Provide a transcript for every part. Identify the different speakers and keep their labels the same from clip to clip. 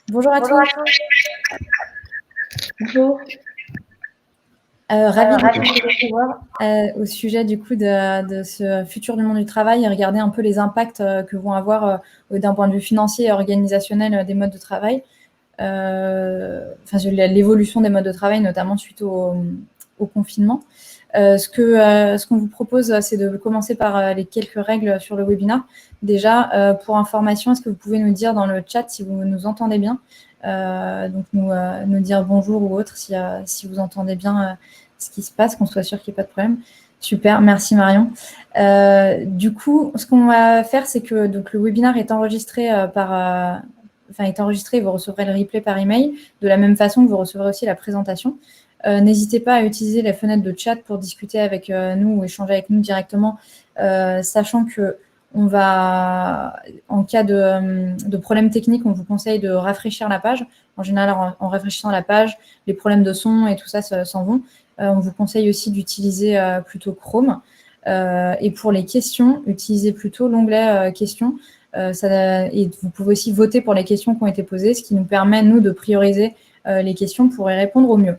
Speaker 1: Bonjour à
Speaker 2: Bonjour
Speaker 1: tous.
Speaker 2: à tous. Bonjour.
Speaker 1: Ravie de
Speaker 2: Ravi.
Speaker 1: vous recevoir au sujet du coup de ce futur du monde du travail et regarder un peu les impacts que vont avoir d'un point de vue financier et organisationnel des modes de travail. L'évolution des modes de travail, notamment suite au confinement. Ce qu'on vous propose, c'est de commencer par les quelques règles sur le webinaire. Déjà, pour information, est-ce que vous pouvez nous dire dans le chat si vous nous entendez bien, donc nous dire bonjour ou autre si vous entendez bien ce qui se passe, qu'on soit sûr qu'il n'y ait pas de problème. Super, merci Marion. Du coup, ce qu'on va faire, c'est que donc, le webinaire est enregistré est enregistré, vous recevrez le replay par email, de la même façon que vous recevrez aussi la présentation. N'hésitez pas à utiliser la fenêtre de chat pour discuter avec nous ou échanger avec nous directement, sachant que on va, en cas de problème technique, on vous conseille de rafraîchir la page. En général, en rafraîchissant la page, les problèmes de son et tout ça s'en vont. On vous conseille aussi d'utiliser plutôt Chrome. Et pour les questions, utilisez plutôt l'onglet questions. Et vous pouvez aussi voter pour les questions qui ont été posées, ce qui nous permet, nous, de prioriser les questions pour y répondre au mieux.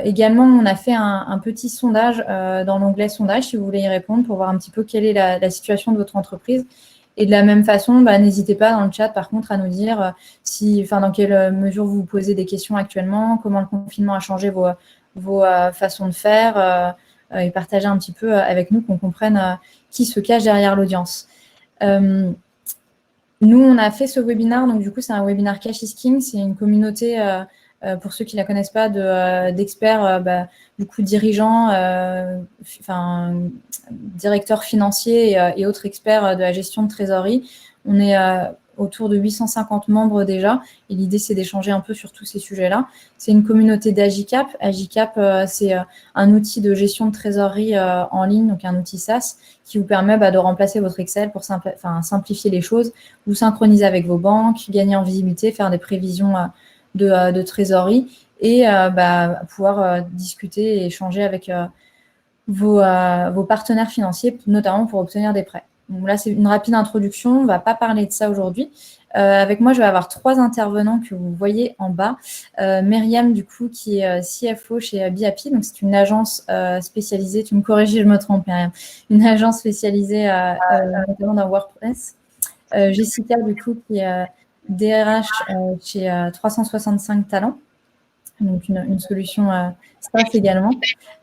Speaker 1: Également, on a fait un petit sondage dans l'onglet sondage, si vous voulez y répondre, pour voir un petit peu quelle est la situation de votre entreprise. Et de la même façon, n'hésitez pas dans le chat, par contre, à nous dire dans quelle mesure vous vous posez des questions actuellement, comment le confinement a changé vos façons de faire, et partager un petit peu avec nous, qu'on comprenne qui se cache derrière l'audience. Nous, on a fait ce webinaire, donc du coup, c'est un webinaire Cash is King, c'est une communauté, pour ceux qui ne la connaissent pas, d'experts, du coup, dirigeants, directeurs financiers et autres experts de la gestion de trésorerie. On est autour de 850 membres déjà, et l'idée, c'est d'échanger un peu sur tous ces sujets-là. C'est une communauté d'Agicap. Agicap, c'est un outil de gestion de trésorerie en ligne, donc un outil SaaS, qui vous permet de remplacer votre Excel pour simplifier les choses, vous synchroniser avec vos banques, gagner en visibilité, faire des prévisions de trésorerie et pouvoir discuter et échanger avec vos partenaires financiers, notamment pour obtenir des prêts. Donc là, c'est une rapide introduction. On ne va pas parler de ça aujourd'hui. Avec moi, je vais avoir 3 intervenants que vous voyez en bas. Myriam, du coup, qui est CFO chez BeHappy. Donc, c'est une agence spécialisée. Tu me corriges si je me trompe, Myriam. Une agence spécialisée notamment dans WordPress. Jessica, du coup, qui est DRH chez 365 Talents. Donc, une solution SaaS également.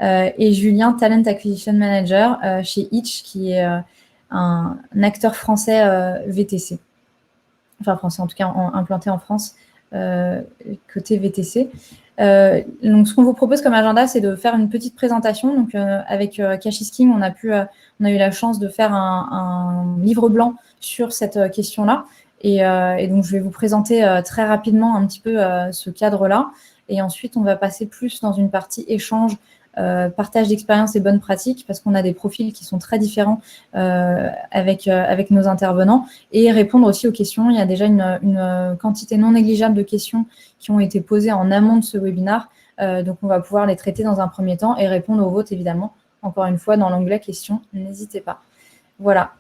Speaker 1: Et Julien, Talent Acquisition Manager chez Itch, qui est un acteur français VTC. Enfin, français en tout cas, implanté en France, côté VTC. Donc, ce qu'on vous propose comme agenda, c'est de faire une petite présentation. Donc, avec Cash is King, on a eu la chance de faire un livre blanc sur cette question-là. Et donc, je vais vous présenter très rapidement un petit peu ce cadre-là. Et ensuite, on va passer plus dans une partie échange, partage d'expériences et bonnes pratiques, parce qu'on a des profils qui sont très différents avec nos intervenants, et répondre aussi aux questions. Il y a déjà une quantité non négligeable de questions qui ont été posées en amont de ce webinaire. Donc, on va pouvoir les traiter dans un premier temps et répondre aux vôtres, évidemment, encore une fois, dans l'onglet questions. N'hésitez pas. Voilà.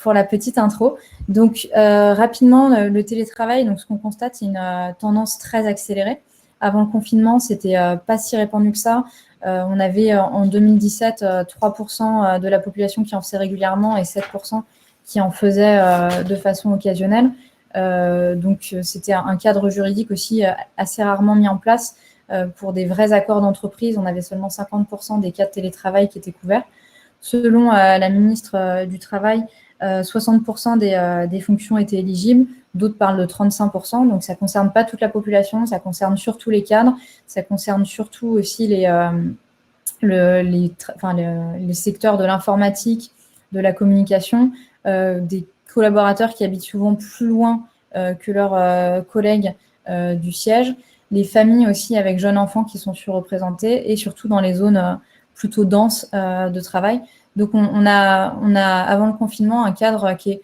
Speaker 1: Pour la petite intro. Donc, rapidement, le télétravail, donc ce qu'on constate, c'est une tendance très accélérée. Avant le confinement, c'était pas si répandu que ça. On avait en 2017 3% de la population qui en faisait régulièrement et 7% qui en faisait de façon occasionnelle. Donc, c'était un cadre juridique aussi assez rarement mis en place. Pour des vrais accords d'entreprise, on avait seulement 50% des cas de télétravail qui étaient couverts. Selon la ministre du Travail, 60% des fonctions étaient éligibles, d'autres parlent de 35%, donc ça ne concerne pas toute la population, ça concerne surtout les cadres, ça concerne surtout aussi les secteurs de l'informatique, de la communication, des collaborateurs qui habitent souvent plus loin que leurs collègues du siège, les familles aussi avec jeunes enfants qui sont surreprésentées, et surtout dans les zones plutôt denses de travail. Donc, on a, avant le confinement, un cadre qui est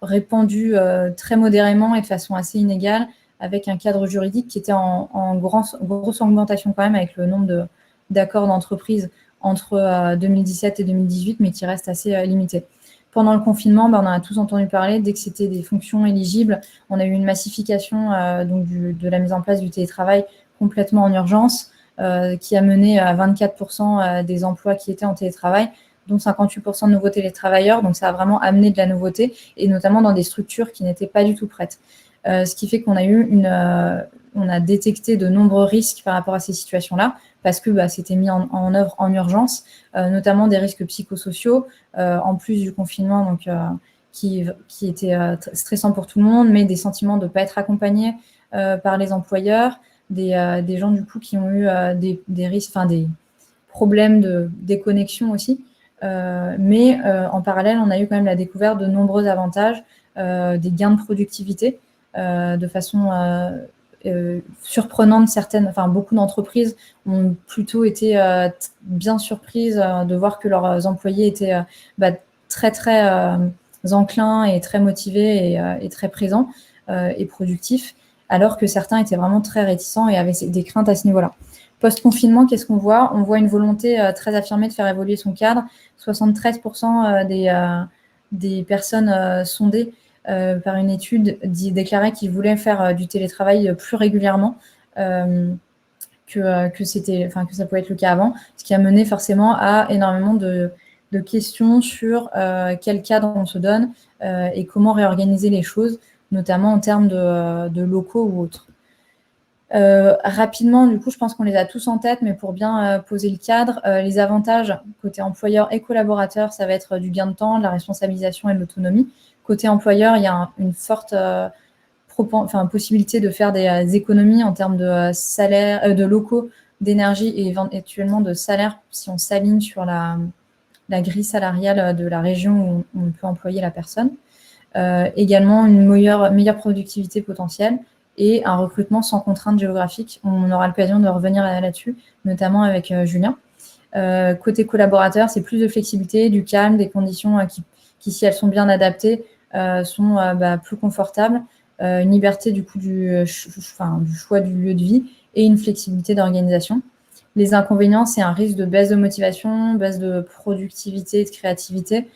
Speaker 1: répandu très modérément et de façon assez inégale, avec un cadre juridique qui était en grosse augmentation quand même, avec le nombre d'accords d'entreprise entre 2017 et 2018, mais qui reste assez limité. Pendant le confinement, on en a tous entendu parler. Dès que c'était des fonctions éligibles, on a eu une massification de la mise en place du télétravail complètement en urgence, qui a mené à 24% des emplois qui étaient en télétravail, dont 58% de nouveaux télétravailleurs. Donc, ça a vraiment amené de la nouveauté, et notamment dans des structures qui n'étaient pas du tout prêtes. Ce qui fait qu'on a eu on a détecté de nombreux risques par rapport à ces situations-là, parce que c'était mis en œuvre en urgence, notamment des risques psychosociaux, en plus du confinement, donc, qui était stressant pour tout le monde, mais des sentiments de ne pas être accompagnés par les employeurs, des gens du coup qui ont eu des risques, des problèmes de déconnexion aussi. Mais en parallèle, on a eu quand même la découverte de nombreux avantages, des gains de productivité de façon surprenante. Beaucoup d'entreprises ont plutôt été bien surprises de voir que leurs employés étaient très très enclins et très motivés et très présents et productifs, alors que certains étaient vraiment très réticents et avaient des craintes à ce niveau-là. Post-confinement, qu'est-ce qu'on voit? On voit une volonté très affirmée de faire évoluer son cadre. 73% des personnes sondées par une étude déclaraient qu'ils voulaient faire du télétravail plus régulièrement que ça pouvait être le cas avant, ce qui a mené forcément à énormément de questions sur quel cadre on se donne et comment réorganiser les choses, notamment en termes de locaux ou autres. Rapidement, du coup, je pense qu'on les a tous en tête, mais pour bien poser le cadre, les avantages côté employeur et collaborateur, ça va être du gain de temps, de la responsabilisation et de l'autonomie. Côté employeur, il y a une forte possibilité de faire des économies en termes de salaire, de locaux, d'énergie et éventuellement de salaire si on s'aligne sur la grille salariale de la région où on peut employer la personne. Également, une meilleure productivité potentielle et un recrutement sans contrainte géographique. On aura l'occasion de revenir là-dessus, notamment avec Julien. Côté collaborateur, c'est plus de flexibilité, du calme, des conditions qui, si elles sont bien adaptées, sont plus confortables, une liberté du coup du choix du lieu de vie et une flexibilité d'organisation. Les inconvénients, c'est un risque de baisse de motivation, baisse de productivité, de créativité,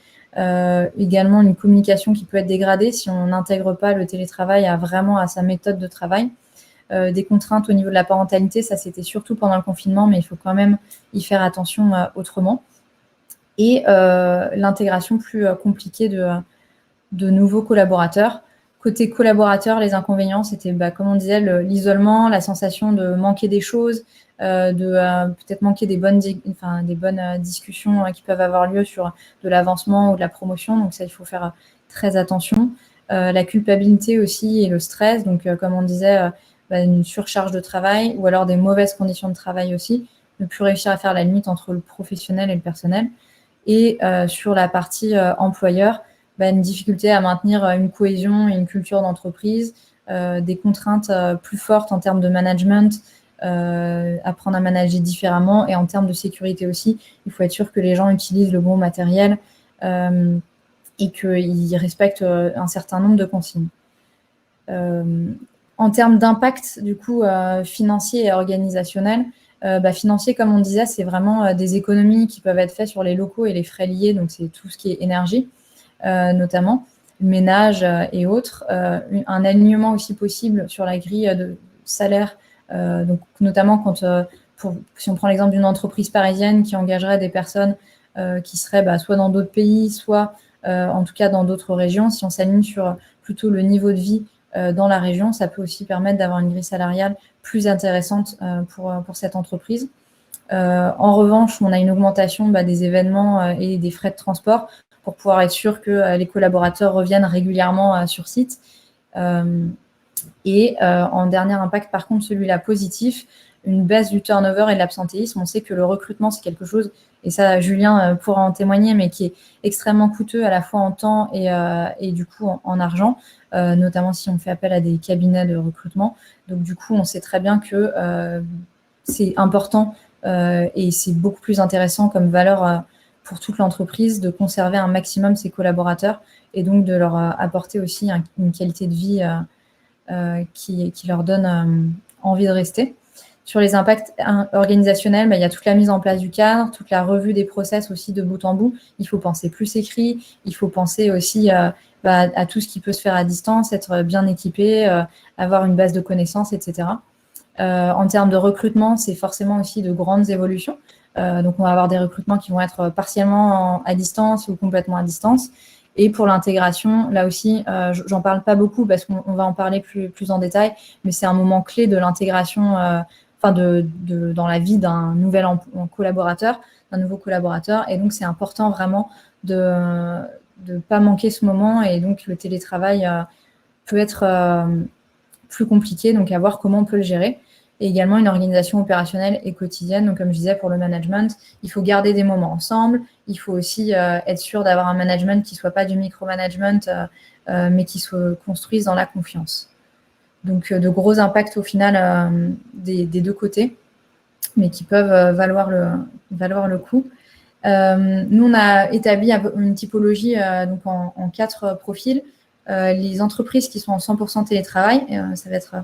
Speaker 1: également une communication qui peut être dégradée si on n'intègre pas le télétravail vraiment à sa méthode de travail. Des contraintes au niveau de la parentalité, ça c'était surtout pendant le confinement, mais il faut quand même y faire attention autrement. Et l'intégration plus compliquée de nouveaux collaborateurs. Côté collaborateur, les inconvénients, c'était, comme on disait, l'isolement, la sensation de manquer des choses, de peut-être manquer des bonnes discussions qui peuvent avoir lieu sur de l'avancement ou de la promotion. Donc ça, il faut faire très attention. La culpabilité aussi et le stress. Donc, comme on disait, une surcharge de travail ou alors des mauvaises conditions de travail aussi. Ne plus réussir à faire la limite entre le professionnel et le personnel. Et sur la partie employeur, une difficulté à maintenir une cohésion et une culture d'entreprise, des contraintes plus fortes en termes de management, apprendre à manager différemment, et en termes de sécurité aussi, il faut être sûr que les gens utilisent le bon matériel et qu'ils respectent un certain nombre de consignes. En termes d'impact, du coup, financier et organisationnel, financier, comme on disait, c'est vraiment des économies qui peuvent être faites sur les locaux et les frais liés, donc c'est tout ce qui est énergie, notamment, ménage et autres. Un alignement aussi possible sur la grille de salaire, donc notamment si on prend l'exemple d'une entreprise parisienne qui engagerait des personnes qui seraient soit dans d'autres pays, soit en tout cas dans d'autres régions, si on s'aligne sur plutôt le niveau de vie dans la région, ça peut aussi permettre d'avoir une grille salariale plus intéressante pour cette entreprise. En revanche, on a une augmentation des événements et des frais de transport pour pouvoir être sûr que les collaborateurs reviennent régulièrement sur site. Et en dernier impact, par contre, celui-là positif, une baisse du turnover et de l'absentéisme. On sait que le recrutement, c'est quelque chose, et ça, Julien pourra en témoigner, mais qui est extrêmement coûteux à la fois en temps et du coup en argent, notamment si on fait appel à des cabinets de recrutement. Donc du coup, on sait très bien que c'est important et c'est beaucoup plus intéressant comme valeur pour toute l'entreprise de conserver un maximum ses collaborateurs et donc de leur apporter aussi une qualité de vie qui leur donne envie de rester. Sur les impacts organisationnels, il y a toute la mise en place du cadre, toute la revue des process aussi de bout en bout. Il faut penser plus écrit, il faut penser aussi à tout ce qui peut se faire à distance, être bien équipé, avoir une base de connaissances, etc. En termes de recrutement, c'est forcément aussi de grandes évolutions. Donc, on va avoir des recrutements qui vont être partiellement à distance ou complètement à distance. Et pour l'intégration, là aussi, j'en parle pas beaucoup parce qu'on va en parler plus en détail, mais c'est un moment clé de l'intégration, dans la vie d'un nouveau collaborateur. Et donc, c'est important vraiment de ne pas manquer ce moment. Et donc, le télétravail peut être plus compliqué, donc à voir comment on peut le gérer. Et également une organisation opérationnelle et quotidienne. Donc, comme je disais, pour le management, il faut garder des moments ensemble. Il faut aussi être sûr d'avoir un management qui ne soit pas du micromanagement, mais qui se construise dans la confiance. Donc, de gros impacts au final des deux côtés, mais qui peuvent valoir le coup. Nous, on a établi une typologie donc en 4 profils. Les entreprises qui sont en 100% télétravail, ça va être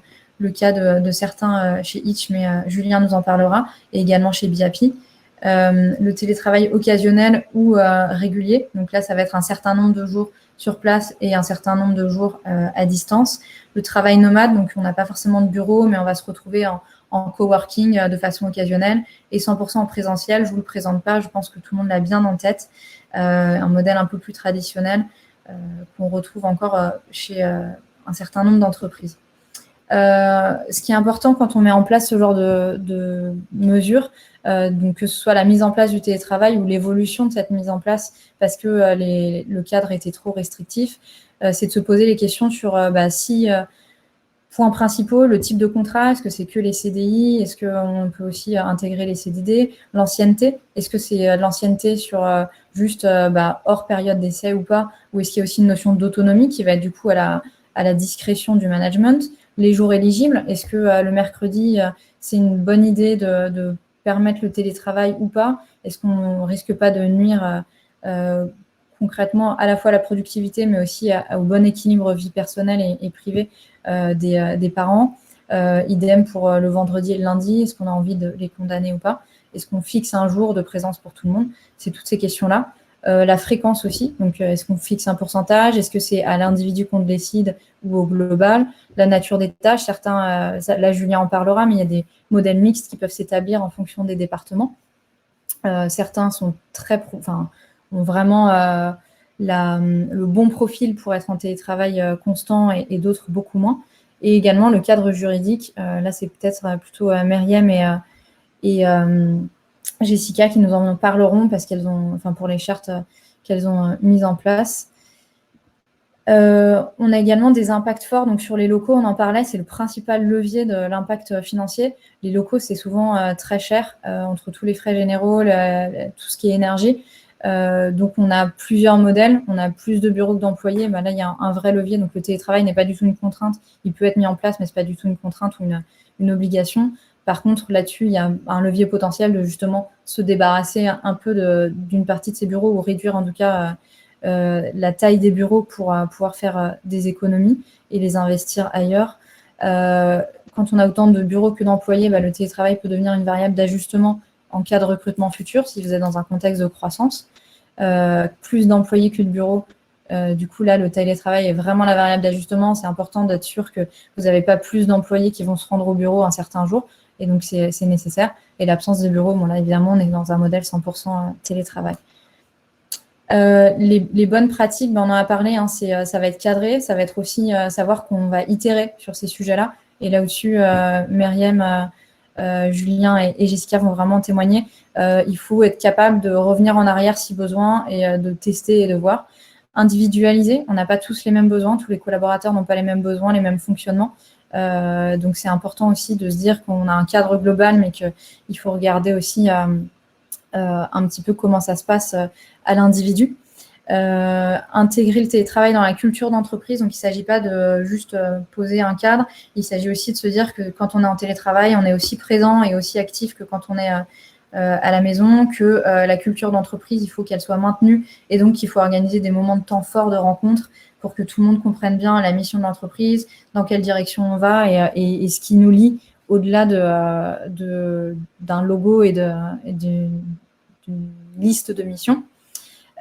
Speaker 1: le cas de certains chez Itch, mais Julien nous en parlera, et également chez Biapi. Le télétravail occasionnel ou régulier, donc là, ça va être un certain nombre de jours sur place et un certain nombre de jours à distance. Le travail nomade, donc on n'a pas forcément de bureau, mais on va se retrouver en coworking de façon occasionnelle, et 100% en présentiel. Je ne vous le présente pas, je pense que tout le monde l'a bien en tête. Un modèle un peu plus traditionnel qu'on retrouve encore chez un certain nombre d'entreprises. Ce qui est important quand on met en place ce genre de mesures, donc que ce soit la mise en place du télétravail ou l'évolution de cette mise en place parce que le cadre était trop restrictif, c'est de se poser les questions sur si... Points principaux, le type de contrat, est-ce que c'est que les CDI, est-ce qu'on peut aussi intégrer les CDD, l'ancienneté, est-ce que c'est l'ancienneté sur juste hors période d'essai ou pas, ou est-ce qu'il y a aussi une notion d'autonomie qui va être du coup à la discrétion du management, les jours éligibles, est-ce que le mercredi, c'est une bonne idée de permettre le télétravail ou pas, est-ce qu'on ne risque pas de nuire concrètement à la fois à la productivité, mais aussi au bon équilibre vie personnelle et privée des parents. Idem pour le vendredi et le lundi, est-ce qu'on a envie de les condamner ou pas? Est-ce qu'on fixe un jour de présence pour tout le monde? C'est toutes ces questions-là. La fréquence aussi, donc est-ce qu'on fixe un pourcentage? Est-ce que c'est à l'individu qu'on décide ou au global? La nature des tâches, certains, là Julien en parlera, mais il y a des modèles mixtes qui peuvent s'établir en fonction des départements. Certains sont ont vraiment le bon profil pour être en télétravail constant et d'autres beaucoup moins. Et également le cadre juridique, là c'est peut-être plutôt Myriam et Jessica qui nous en parleront parce qu'elles ont, pour les chartes qu'elles ont mises en place. On a également des impacts forts donc sur les locaux, on en parlait, c'est le principal levier de l'impact financier. Les locaux, c'est souvent très cher entre tous les frais généraux, tout ce qui est énergie. Donc, on a plusieurs modèles, on a plus de bureaux que d'employés. Là, il y a un vrai levier. Donc, le télétravail n'est pas du tout une contrainte. Il peut être mis en place, mais ce n'est pas du tout une contrainte ou une obligation. Par contre, là-dessus, il y a un levier potentiel de justement se débarrasser un peu d'une partie de ces bureaux ou réduire en tout cas la taille des bureaux pour pouvoir faire des économies et les investir ailleurs. Quand on a autant de bureaux que d'employés, le télétravail peut devenir une variable d'ajustement en cas de recrutement futur, si vous êtes dans un contexte de croissance. Plus d'employés que de bureaux, du coup, là, le télétravail est vraiment la variable d'ajustement. C'est important d'être sûr que vous n'avez pas plus d'employés qui vont se rendre au bureau un certain jour, et donc c'est nécessaire. Et l'absence des bureaux, là, évidemment, on est dans un modèle 100% télétravail. Les bonnes pratiques, on en a parlé, ça va être cadré, ça va être aussi savoir qu'on va itérer sur ces sujets-là. Et là-dessus, Myriam, Julien et Jessica vont vraiment témoigner. Il faut être capable de revenir en arrière si besoin et de tester et de voir. Individualiser, on n'a pas tous les mêmes besoins, tous les collaborateurs n'ont pas les mêmes besoins, les mêmes fonctionnements. Donc, c'est important aussi de se dire qu'on a un cadre global, mais qu'il faut regarder aussi un petit peu comment ça se passe à l'individu. Intégrer le télétravail dans la culture d'entreprise. Donc, il ne s'agit pas de juste poser un cadre. Il s'agit aussi de se dire que quand on est en télétravail, on est aussi présent et aussi actif que quand on est à la maison, que la culture d'entreprise, il faut qu'elle soit maintenue. Et donc, il faut organiser des moments de temps forts de rencontre pour que tout le monde comprenne bien la mission de l'entreprise, dans quelle direction on va et ce qui nous lie au-delà d'un logo et d'une liste de missions.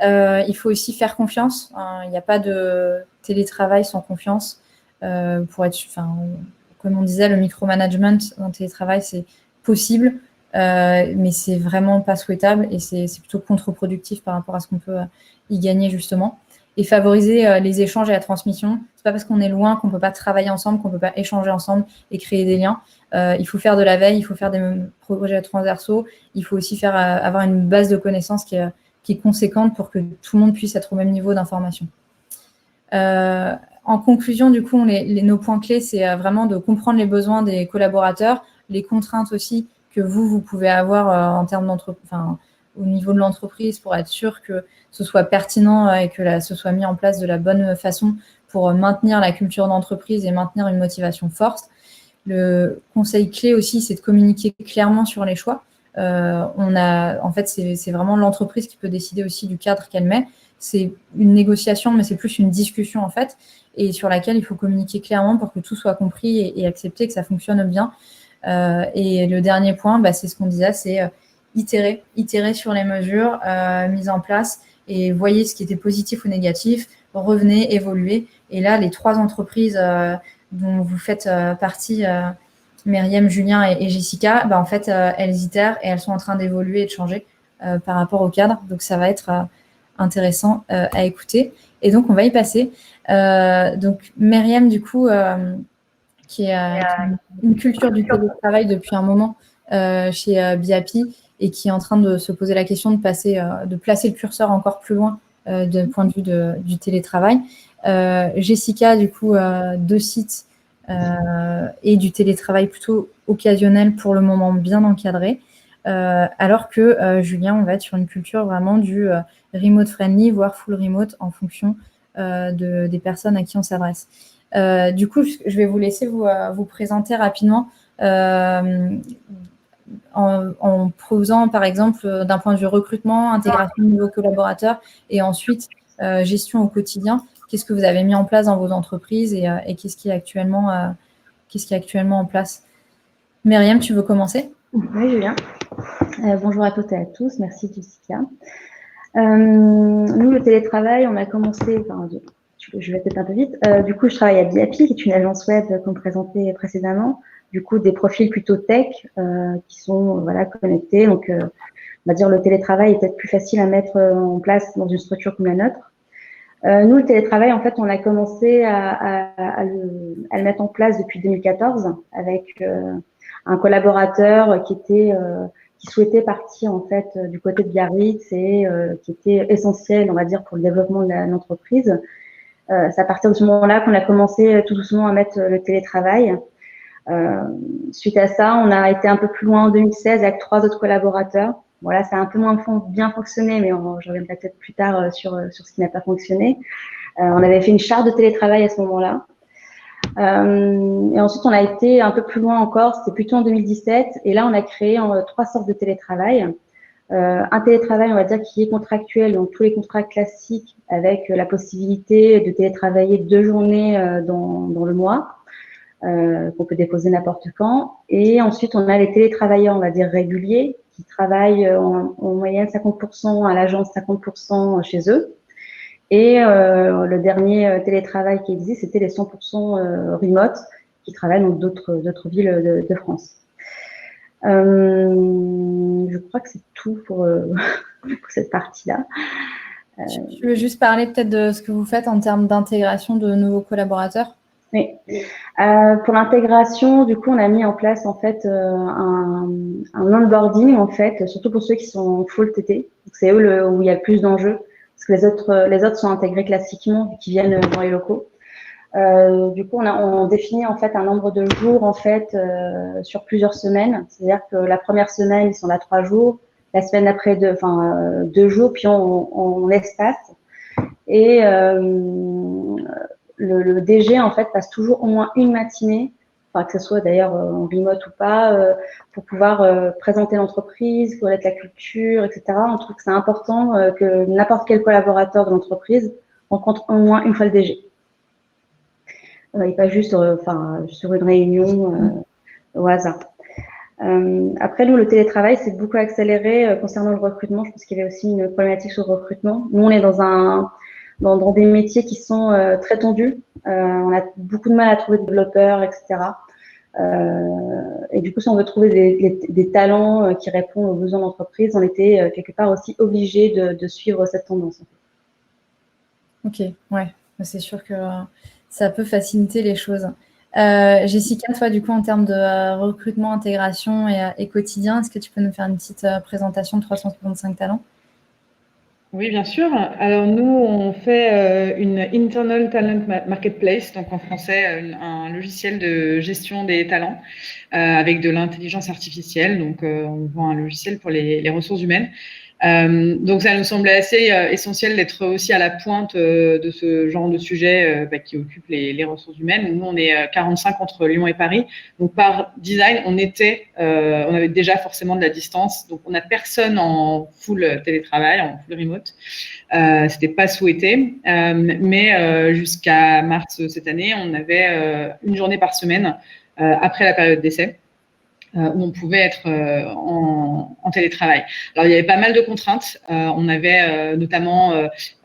Speaker 1: Il faut aussi faire confiance. Il n'y a pas de télétravail sans confiance. Comme on disait, le micromanagement en télétravail, c'est possible, mais c'est vraiment pas souhaitable et c'est plutôt contre-productif par rapport à ce qu'on peut y gagner justement. Et favoriser les échanges et la transmission. C'est pas parce qu'on est loin qu'on peut pas travailler ensemble, qu'on peut pas échanger ensemble et créer des liens. Il faut faire de la veille, il faut faire des projets transversaux, il faut aussi avoir une base de connaissances qui est conséquente pour que tout le monde puisse être au même niveau d'information. En conclusion, du coup, nos points clés, c'est vraiment de comprendre les besoins des collaborateurs, les contraintes aussi que vous pouvez avoir en termes au niveau de l'entreprise pour être sûr que ce soit pertinent et que ce soit mis en place de la bonne façon pour maintenir la culture d'entreprise et maintenir une motivation forte. Le conseil clé aussi, c'est de communiquer clairement sur les choix. En fait, c'est vraiment l'entreprise qui peut décider aussi du cadre qu'elle met. C'est une négociation, mais c'est plus une discussion en fait, et sur laquelle il faut communiquer clairement pour que tout soit compris et accepter que ça fonctionne bien. Et le dernier point, c'est ce qu'on disait, c'est itérer sur les mesures mises en place et voyez ce qui était positif ou négatif, revenez, évoluez. Et là, les 3 entreprises dont vous faites partie, Myriam, Julien et Jessica, en fait, elles itèrent et elles sont en train d'évoluer et de changer par rapport au cadre. Donc, ça va être intéressant à écouter. Et donc, on va y passer. Donc, Myriam, du coup, qui a une culture du télétravail depuis un moment chez Biapi et qui est en train de se poser la question de placer le curseur encore plus loin d'un point de vue du télétravail. Jessica, du coup, 2 sites et du télétravail plutôt occasionnel pour le moment bien encadré. Alors que Julien, on va être sur une culture vraiment du remote friendly, voire full remote en fonction des personnes à qui on s'adresse. Du coup, je vais vous laisser vous présenter rapidement en posant, par exemple, d'un point de vue recrutement, intégration de nouveaux collaborateurs et ensuite gestion au quotidien. Qu'est-ce que vous avez mis en place dans vos entreprises et qu'est-ce qui est actuellement en place? Myriam, tu veux commencer?
Speaker 2: Oui, Julien. Bonjour à toutes et à tous. Merci, Jessica. Nous, le télétravail, on a commencé, je vais peut-être un peu vite. Du coup, je travaille à Biapi, qui est une agence web qu'on présentait précédemment. Du coup, des profils plutôt tech qui sont connectés. Donc, on va dire le télétravail est peut-être plus facile à mettre en place dans une structure comme la nôtre. Nous, le télétravail, en fait, on a commencé à le mettre en place depuis 2014 avec un collaborateur qui souhaitait partir en fait du côté de Biarritz et qui était essentiel, on va dire, pour le développement de l'entreprise. C'est à partir de ce moment-là qu'on a commencé tout doucement à mettre le télétravail. Suite à ça, on a été un peu plus loin en 2016 avec 3 autres collaborateurs. Voilà, ça a un peu moins bien fonctionné, mais je reviendrai peut-être plus tard sur ce qui n'a pas fonctionné. On avait fait une charte de télétravail à ce moment-là. Et ensuite, on a été un peu plus loin encore, c'était plutôt en 2017. Et là, on a créé 3 sortes de télétravail. Un télétravail, on va dire, qui est contractuel, donc tous les contrats classiques avec la possibilité de télétravailler 2 journées dans le mois, qu'on peut déposer n'importe quand. Et ensuite, on a les télétravailleurs, on va dire, réguliers, qui travaillent en moyenne 50% à l'agence, 50% chez eux. Et le dernier télétravail qui existe, c'était les 100% remote qui travaillent dans d'autres villes de France. Je crois que c'est tout pour cette partie-là.
Speaker 1: Tu veux juste parler peut-être de ce que vous faites en termes d'intégration de nouveaux collaborateurs?
Speaker 2: Oui. Pour l'intégration, du coup, on a mis en place en fait un onboarding en fait, surtout pour ceux qui sont full TT. C'est eux où il y a le plus d'enjeux. Parce que les autres sont intégrés classiquement, qui viennent dans les locaux. Du coup, on définit en fait un nombre de jours en fait sur plusieurs semaines. C'est-à-dire que la première semaine, ils sont là 3 jours. La semaine d'après, 2 jours, puis on espace. Et le DG en fait passe toujours au moins une matinée, que ce soit d'ailleurs en remote ou pas, pour pouvoir présenter l'entreprise, connaître la culture, etc. On trouve que c'est important que n'importe quel collaborateur de l'entreprise rencontre au moins une fois le DG. Et pas juste sur une réunion au hasard. Après, nous, le télétravail s'est beaucoup accéléré concernant le recrutement. Je pense qu'il y avait aussi une problématique sur le recrutement. Nous, on est dans des métiers qui sont très tendus. On a beaucoup de mal à trouver des développeurs, etc. Et du coup, si on veut trouver des talents qui répondent aux besoins d'entreprise, on était quelque part aussi obligé de suivre cette tendance.
Speaker 1: Ok, ouais, c'est sûr que ça peut faciliter les choses. Jessica, toi, du coup, en termes de recrutement, intégration et quotidien, est-ce que tu peux nous faire une petite présentation de 365 talents?
Speaker 3: Oui, bien sûr. Alors nous, on fait une Internal Talent Marketplace, donc en français, un logiciel de gestion des talents avec de l'intelligence artificielle. Donc on vend un logiciel pour les ressources humaines. Donc ça nous semblait assez essentiel d'être aussi à la pointe de ce genre de sujet qui occupe les ressources humaines. Nous, on est 45 entre Lyon et Paris. Donc par design, on avait déjà forcément de la distance. Donc on n'a personne en full télétravail, en full remote. C'était pas souhaité, mais jusqu'à mars cette année, on avait une journée par semaine après la période d'essai. Où on pouvait être en télétravail. Alors, il y avait pas mal de contraintes. On avait notamment,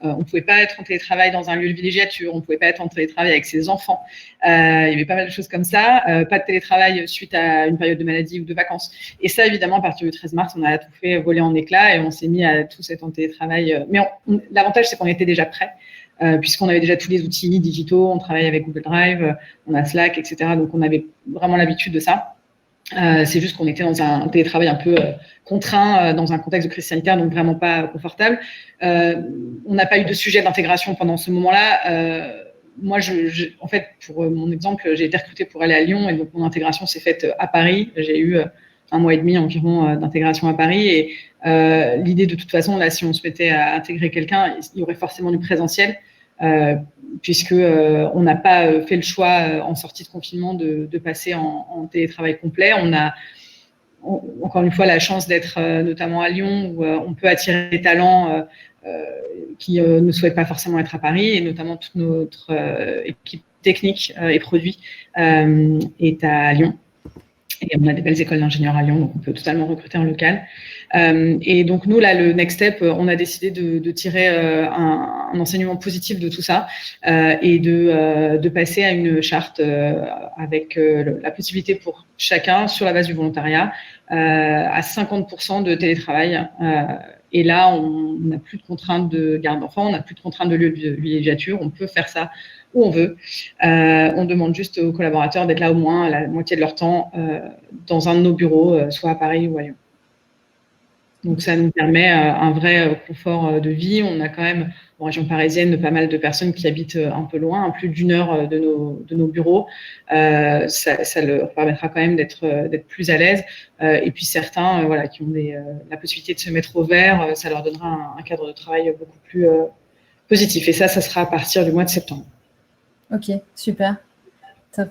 Speaker 3: on ne pouvait pas être en télétravail dans un lieu de villégiature, on ne pouvait pas être en télétravail avec ses enfants. Il y avait pas mal de choses comme ça. Pas de télétravail suite à une période de maladie ou de vacances. Et ça, évidemment, à partir du 13 mars, on a tout fait voler en éclats et on s'est mis à tous être en télétravail. Mais l'avantage, c'est qu'on était déjà prêts. Puisqu'on avait déjà tous les outils digitaux, on travaille avec Google Drive, on a Slack, etc. Donc, on avait vraiment l'habitude de ça. C'est juste qu'on était dans un télétravail un peu contraint dans un contexte de crise sanitaire, donc vraiment pas confortable. On n'a pas eu de sujet d'intégration pendant ce moment-là. Moi, en fait, pour mon exemple, j'ai été recrutée pour aller à Lyon et donc mon intégration s'est faite à Paris. J'ai eu 1 mois et demi environ d'intégration à Paris et l'idée de toute façon, là, si on se mettait à intégrer quelqu'un, il y aurait forcément du présentiel. Puisque on n'a pas fait le choix en sortie de confinement de passer en télétravail complet. On a encore une fois la chance d'être notamment à Lyon où on peut attirer des talents qui ne souhaitent pas forcément être à Paris, et notamment toute notre équipe technique et produit est à Lyon. Et on a des belles écoles d'ingénieurs à Lyon, donc on peut totalement recruter en local. Et donc nous, là, le next step, on a décidé de tirer un enseignement positif de tout ça et de passer à une charte avec la possibilité pour chacun, sur la base du volontariat, à 50% de télétravail. Et là, on n'a plus de contraintes de garde d'enfants, on n'a plus de contraintes de lieu de villégiature, on peut faire ça où on veut. On demande juste aux collaborateurs d'être là au moins la moitié de leur temps dans un de nos bureaux, soit à Paris ou à Lyon. Donc ça nous permet un vrai confort de vie. On a quand même, en région parisienne, pas mal de personnes qui habitent un peu loin, plus d'1 heure de nos bureaux. Ça leur permettra quand même d'être plus à l'aise. Et puis certains qui ont la possibilité de se mettre au vert, ça leur donnera un cadre de travail beaucoup plus positif. Et ça sera à partir du mois de septembre.
Speaker 1: Ok, super, top.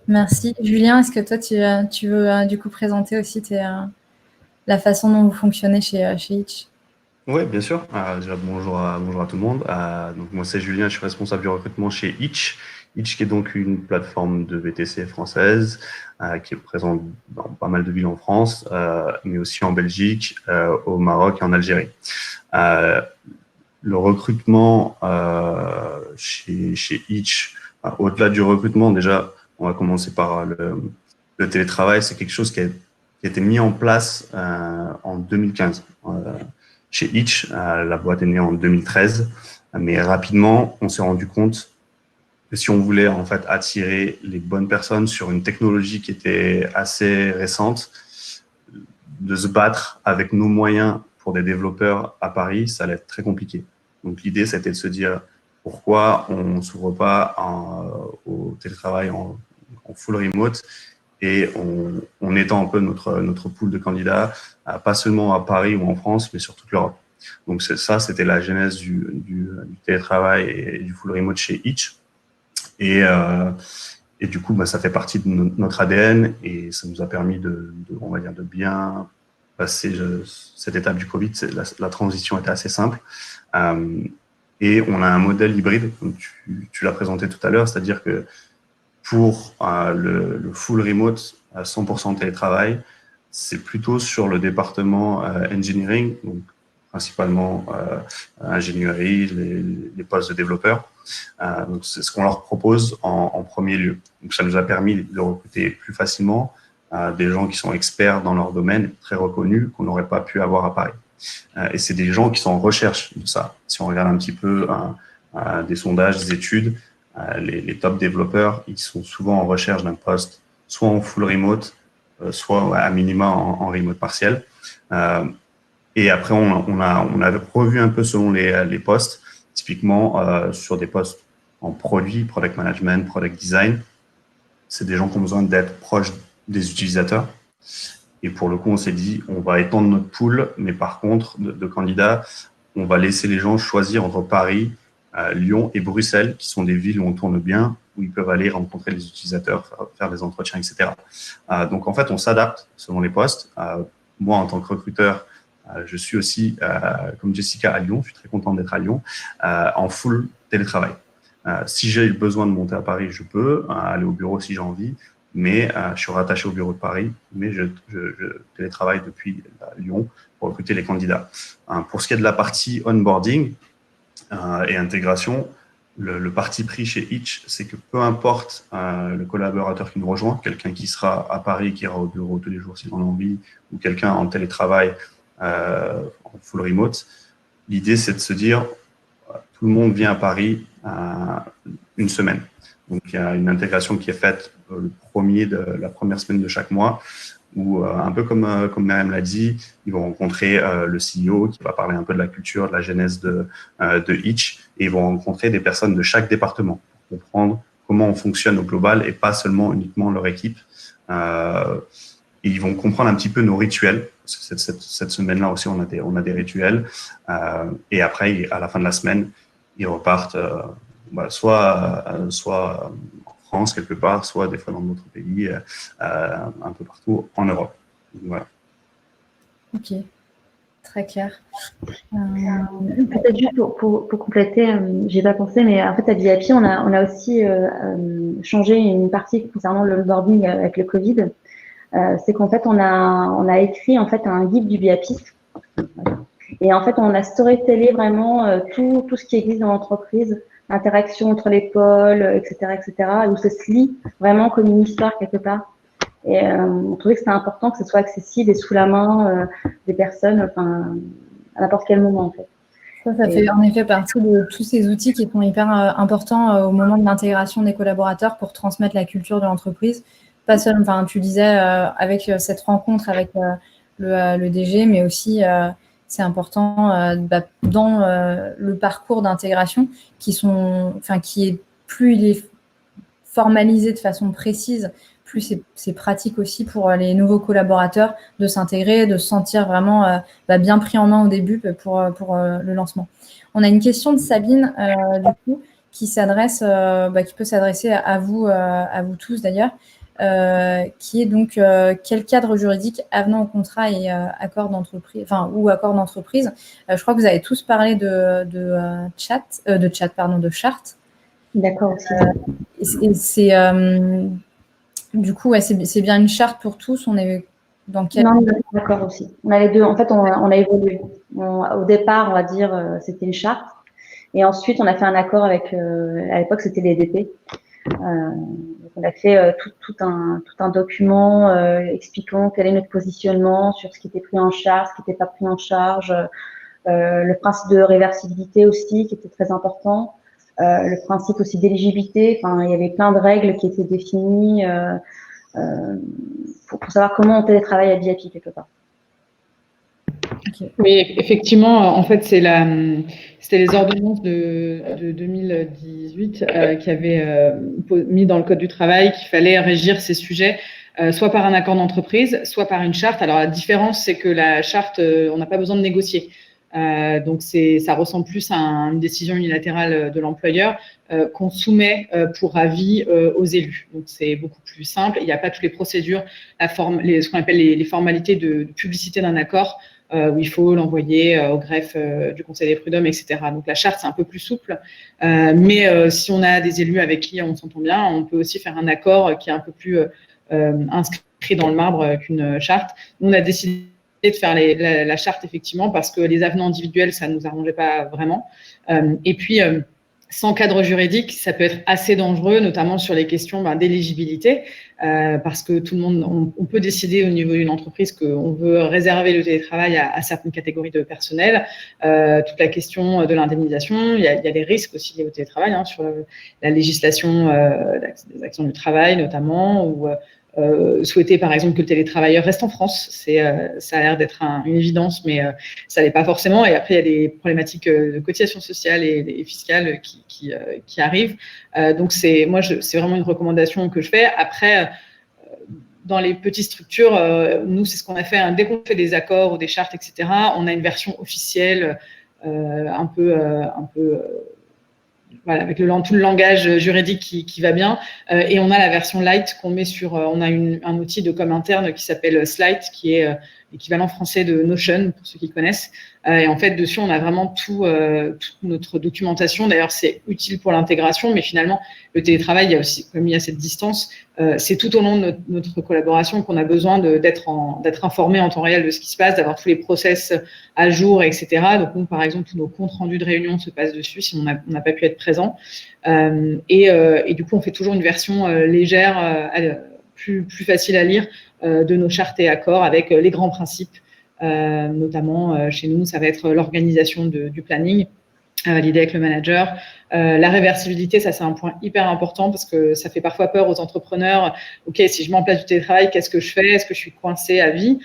Speaker 1: Merci. Julien, est-ce que toi, tu veux du coup présenter aussi la façon dont vous fonctionnez chez Itch?
Speaker 4: Oui, bien sûr. Déjà, bonjour à tout le monde. Donc, moi, c'est Julien, je suis responsable du recrutement chez Itch. Itch, qui est donc une plateforme de VTC française qui est présente dans pas mal de villes en France, mais aussi en Belgique, au Maroc et en Algérie. Le recrutement chez Itch, au-delà du recrutement, déjà, on va commencer par le télétravail. C'est quelque chose qui a été mis en place en 2015. Chez Itch, la boîte est née en 2013, mais rapidement, on s'est rendu compte que si on voulait en fait attirer les bonnes personnes sur une technologie qui était assez récente, de se battre avec nos moyens pour des développeurs à Paris, ça allait être très compliqué. Donc l'idée, c'était de se dire pourquoi on ne s'ouvre pas au télétravail en full remote et on étend un peu notre pool de candidats, pas seulement à Paris ou en France, mais sur toute l'Europe. Donc ça, c'était la genèse du télétravail et du full remote chez Itch. Et du coup, ça fait partie de notre ADN et ça nous a permis on va dire, de bien passer cette étape du Covid. La transition était assez simple. Et on a un modèle hybride, comme tu l'as présenté tout à l'heure, c'est-à-dire que pour le full remote, 100% télétravail, c'est plutôt sur le département engineering, donc principalement ingénierie, les postes de développeurs. Donc c'est ce qu'on leur propose en premier lieu. Donc ça nous a permis de recruter plus facilement des gens qui sont experts dans leur domaine, très reconnus, qu'on n'aurait pas pu avoir à Paris. Et c'est des gens qui sont en recherche de ça. Si on regarde un petit peu des sondages, des études, les top développeurs, ils sont souvent en recherche d'un poste, soit en full remote, soit à minima en remote partiel. Et après, on a revu un peu selon les postes, typiquement sur des postes en produit, product management, product design. C'est des gens qui ont besoin d'être proches des utilisateurs. Et pour le coup, on s'est dit, on va étendre notre pool, mais par contre, de candidats, on va laisser les gens choisir entre Paris, Lyon et Bruxelles, qui sont des villes où on tourne bien, où ils peuvent aller rencontrer les utilisateurs, faire des entretiens, etc. Donc, en fait, on s'adapte selon les postes. Moi, en tant que recruteur, je suis aussi, comme Jessica, à Lyon. Je suis très content d'être à Lyon, en full télétravail. Si j'ai besoin de monter à Paris, je peux aller au bureau si j'ai envie, mais je suis rattaché au bureau de Paris, mais je télétravaille depuis Lyon pour recruter les candidats. Pour ce qui est de la partie onboarding et intégration, le parti pris chez Itch, c'est que peu importe le collaborateur qui nous rejoint, quelqu'un qui sera à Paris, qui ira au bureau tous les jours s'il en a envie, ou quelqu'un en télétravail en full remote, l'idée c'est de se dire tout le monde vient à Paris une semaine. Donc il y a une intégration qui est faite la première semaine de chaque mois, où un peu comme Myriam l'a dit, ils vont rencontrer le CEO qui va parler un peu de la culture, de la genèse de Itch, et ils vont rencontrer des personnes de chaque département pour comprendre comment on fonctionne au global et pas seulement uniquement leur équipe. Et ils vont comprendre un petit peu nos rituels. Parce que cette semaine-là aussi, on a des rituels. Et après, à la fin de la semaine, ils repartent soit en France quelque part, soit des fois dans d'autres pays, un peu partout en Europe. Donc, voilà.
Speaker 1: Ok, très clair.
Speaker 2: Peut-être juste pour compléter, j'ai pas pensé, mais en fait à VIP, on a aussi changé une partie concernant le onboarding avec le Covid. C'est qu'en fait on a écrit en fait un guide du BIAPiste. Et en fait, on a storytellé vraiment tout ce qui existe dans l'entreprise, l'interaction entre les pôles, etc., où ça se lit vraiment comme une histoire quelque part. Et on trouvait que c'était important que ce soit accessible et sous la main des personnes, enfin, à n'importe quel moment en fait.
Speaker 1: Ça fait en effet partie de tous ces outils qui sont hyper importants au moment de l'intégration des collaborateurs pour transmettre la culture de l'entreprise. Pas seulement, enfin, tu disais avec cette rencontre avec le DG, mais aussi c'est important dans le parcours d'intégration plus il est formalisé de façon précise, plus c'est pratique aussi pour les nouveaux collaborateurs de s'intégrer, de se sentir vraiment bien pris en main au début pour le lancement. On a une question de Sabine, du coup, qui peut s'adresser à vous tous d'ailleurs, qui est donc quel cadre juridique avenant au contrat et accord d'entreprise, ou accord d'entreprise. Je crois que vous avez tous parlé de charte.
Speaker 2: D'accord aussi.
Speaker 1: Et c'est du coup, c'est bien une charte pour tous. On est dans quel...
Speaker 2: Non, d'accord aussi. On a les deux. En fait, on a évolué. Au départ, on va dire, c'était une charte. Et ensuite, on a fait un accord avec, à l'époque, c'était les DP. On a fait tout un document expliquant quel est notre positionnement sur ce qui était pris en charge, ce qui n'était pas pris en charge, le principe de réversibilité aussi, qui était très important, le principe aussi d'éligibilité. Enfin, il y avait plein de règles qui étaient définies pour savoir comment on télétravaille à BIP quelque part.
Speaker 3: Okay. Oui, effectivement, en fait, c'était les ordonnances de 2018 qui avaient mis dans le Code du travail qu'il fallait régir ces sujets soit par un accord d'entreprise, soit par une charte. Alors, la différence, c'est que la charte, on n'a pas besoin de négocier. Donc, ça ressemble plus à une décision unilatérale de l'employeur qu'on soumet pour avis aux élus. Donc, c'est beaucoup plus simple. Il n'y a pas toutes les procédures, ce qu'on appelle les formalités de publicité d'un accord, où il faut l'envoyer au greffe du Conseil des prud'hommes, etc. Donc la charte, c'est un peu plus souple. Mais si on a des élus avec qui on s'entend bien, on peut aussi faire un accord qui est un peu plus inscrit écrit dans le marbre qu'une charte. On a décidé de faire la charte, effectivement, parce que les avenants individuels, ça ne nous arrangeait pas vraiment. Et puis, sans cadre juridique, ça peut être assez dangereux, notamment sur les questions d'éligibilité, parce que tout le monde, on peut décider au niveau d'une entreprise qu'on veut réserver le télétravail à certaines catégories de personnel. Toute la question de l'indemnisation, il y a des risques aussi liés au télétravail, sur la législation des actions du travail notamment, ou souhaiter par exemple que le télétravailleur reste en France. Ça a l'air d'être une évidence, mais ça l'est pas forcément. Et après, il y a des problématiques de cotisation sociale et fiscale qui arrivent. Donc c'est vraiment une recommandation que je fais. Après, dans les petites structures, nous, c'est ce qu'on a fait. Dès qu'on fait des accords ou des chartes, etc., on a une version officielle un peu voilà, avec tout le langage juridique qui va bien. Et on a la version light qu'on met sur... on a un outil de com interne qui s'appelle Slide, qui est l'équivalent français de Notion, pour ceux qui connaissent. Et en fait, dessus, on a vraiment toute notre documentation. D'ailleurs, c'est utile pour l'intégration, mais finalement, le télétravail, il y a aussi, comme il y a cette distance, c'est tout au long de notre collaboration qu'on a besoin d'être informé en temps réel de ce qui se passe, d'avoir tous les process à jour, etc. Donc, nous, par exemple, tous nos comptes rendus de réunion se passent dessus si on n'a pas pu être présent. Et du coup, on fait toujours une version légère, plus facile à lire de nos chartes et accords avec les grands principes. Notamment, chez nous, ça va être l'organisation du planning, l'idée avec le manager. La réversibilité, ça c'est un point hyper important parce que ça fait parfois peur aux entrepreneurs. Ok, si je mets en place du télétravail, qu'est-ce que je fais? Est-ce que je suis coincée à vie?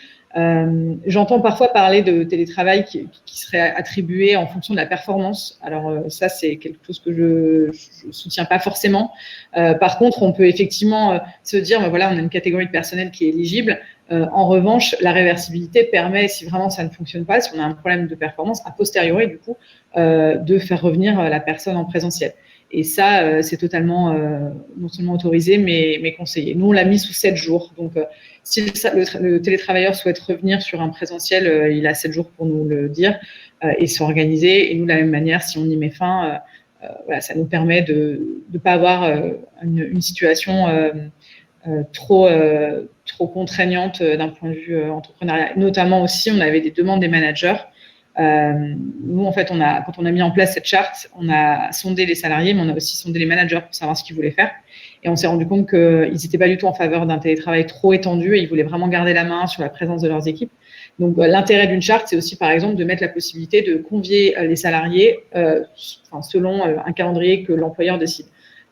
Speaker 3: J'entends parfois parler de télétravail qui serait attribué en fonction de la performance. Alors ça, c'est quelque chose que je soutiens pas forcément. Par contre, on peut effectivement se dire, voilà, on a une catégorie de personnel qui est éligible. En revanche, la réversibilité permet, si vraiment ça ne fonctionne pas, si on a un problème de performance, a posteriori, du coup, de faire revenir la personne en présentiel. Et ça, c'est totalement non seulement autorisé, mais conseillé. Nous, on l'a mis sous 7 jours. Donc, si le télétravailleur souhaite revenir sur un présentiel, il a 7 jours pour nous le dire et s'organiser. Et nous, de la même manière, si on y met fin, voilà, ça nous permet de ne pas avoir une situation trop contraignante d'un point de vue entrepreneurial. Notamment aussi, on avait des demandes des managers. Nous, en fait, quand on a mis en place cette charte, on a sondé les salariés, mais on a aussi sondé les managers pour savoir ce qu'ils voulaient faire. Et on s'est rendu compte qu'ils n'étaient pas du tout en faveur d'un télétravail trop étendu et ils voulaient vraiment garder la main sur la présence de leurs équipes. Donc, l'intérêt d'une charte, c'est aussi, par exemple, de mettre la possibilité de convier les salariés selon un calendrier que l'employeur décide.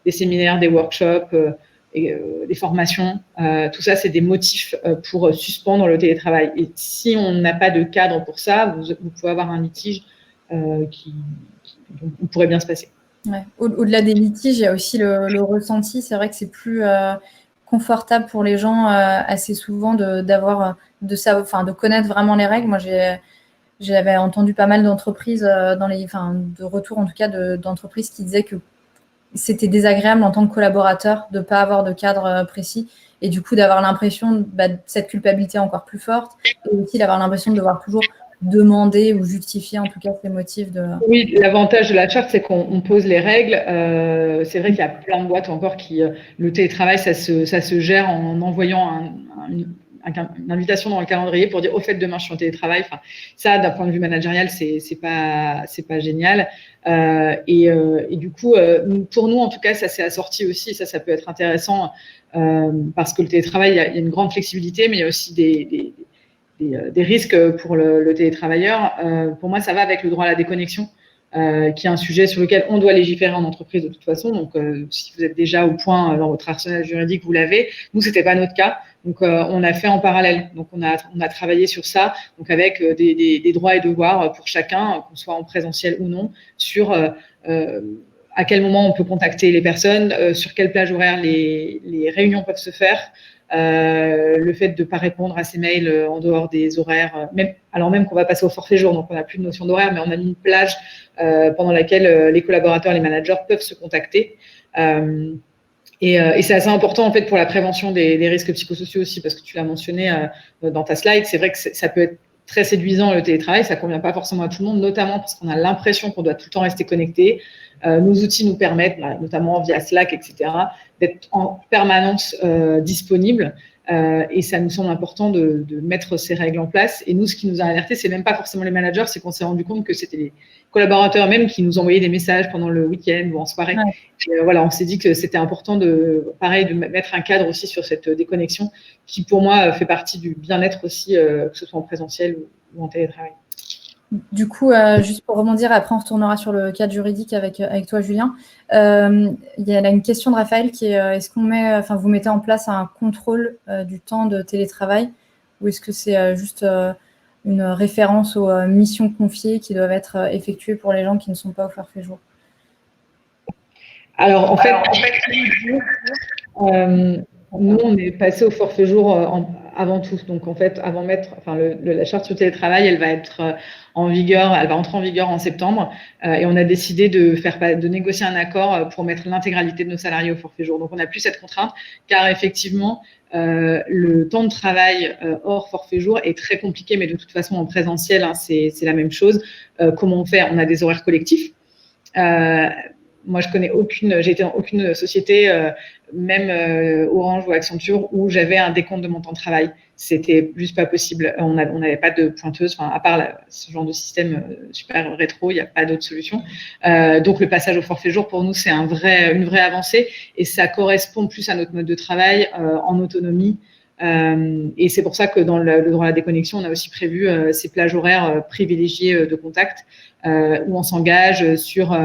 Speaker 3: Des séminaires, des workshops, des formations, tout ça, c'est des motifs pour suspendre le télétravail. Et si on n'a pas de cadre pour ça, vous pouvez avoir un litige qui pourrait bien se passer.
Speaker 1: Ouais. Au-delà des litiges, il y a aussi le ressenti. C'est vrai que c'est plus confortable pour les gens assez souvent de connaître vraiment les règles. Moi, j'avais entendu pas mal d'entreprises de retours en tout cas d'entreprises qui disaient que c'était désagréable en tant que collaborateur de ne pas avoir de cadre précis et du coup d'avoir l'impression de cette culpabilité encore plus forte et aussi d'avoir l'impression de devoir toujours demander ou justifier en tout cas ses motifs de...
Speaker 3: Oui, l'avantage de la charte, c'est qu'on pose les règles. C'est vrai qu'il y a plein de boîtes encore qui... le télétravail, ça se gère en envoyant une invitation dans le calendrier pour dire au fait demain je suis en télétravail. Enfin, ça, d'un point de vue managérial, c'est pas génial. Et du coup, pour nous, en tout cas, ça s'est assorti aussi. Ça peut être intéressant parce que le télétravail, il y a une grande flexibilité, mais il y a aussi des risques pour le télétravailleur. Pour moi, ça va avec le droit à la déconnexion, qui est un sujet sur lequel on doit légiférer en entreprise de toute façon. Donc, si vous êtes déjà au point dans votre arsenal juridique, vous l'avez. Nous, c'était pas notre cas. Donc, on a fait en parallèle. Donc, on a travaillé sur ça, donc avec des droits et devoirs pour chacun, qu'on soit en présentiel ou non, sur à quel moment on peut contacter les personnes, sur quelle plage horaire les réunions peuvent se faire, le fait de ne pas répondre à ces mails en dehors des horaires, alors même qu'on va passer au forfait jour, donc on n'a plus de notion d'horaire, mais on a mis une plage pendant laquelle les collaborateurs, les managers peuvent se contacter. Et c'est assez important en fait pour la prévention des risques psychosociaux aussi, parce que tu l'as mentionné dans ta slide. C'est vrai que ça peut être très séduisant le télétravail, ça convient pas forcément à tout le monde, notamment parce qu'on a l'impression qu'on doit tout le temps rester connecté. Nos outils nous permettent, notamment via Slack, etc., d'être en permanence disponible. et ça nous semble important de mettre ces règles en place. Et nous, ce qui nous a alertés, c'est même pas forcément les managers, c'est qu'on s'est rendu compte que c'était les collaborateurs même qui nous envoyaient des messages pendant le week-end ou en soirée. Ouais. Et, voilà, on s'est dit que c'était important de mettre un cadre aussi sur cette déconnexion qui, pour moi, fait partie du bien-être aussi, que ce soit en présentiel ou en télétravail.
Speaker 1: Du coup, juste pour rebondir, après on retournera sur le cadre juridique avec toi, Julien. Il y a là une question de Raphaël qui est est-ce qu'on vous mettez en place un contrôle du temps de télétravail ou est-ce que c'est juste une référence aux missions confiées qui doivent être effectuées pour les gens qui ne sont pas au forfait jour?
Speaker 3: Alors, en fait nous, on est passé au forfait jour avant tout. Donc, en fait, avant la charte sur le télétravail, elle va être elle va entrer en vigueur en septembre. Et on a décidé de négocier un accord pour mettre l'intégralité de nos salariés au forfait jour. Donc, on n'a plus cette contrainte, car effectivement, le temps de travail hors forfait jour est très compliqué, mais de toute façon, en présentiel, hein, c'est la même chose. Comment on fait? On a des horaires collectifs. Moi, j'ai été dans aucune société, même Orange ou Accenture, où j'avais un décompte de mon temps de travail. C'était juste pas possible. On n'avait pas de pointeuse, à part ce genre de système super rétro, il n'y a pas d'autre solution. Donc, le passage au forfait jour, pour nous, c'est une vraie avancée et ça correspond plus à notre mode de travail en autonomie. Et c'est pour ça que dans le droit à la déconnexion, on a aussi prévu ces plages horaires privilégiées de contact où on s'engage sur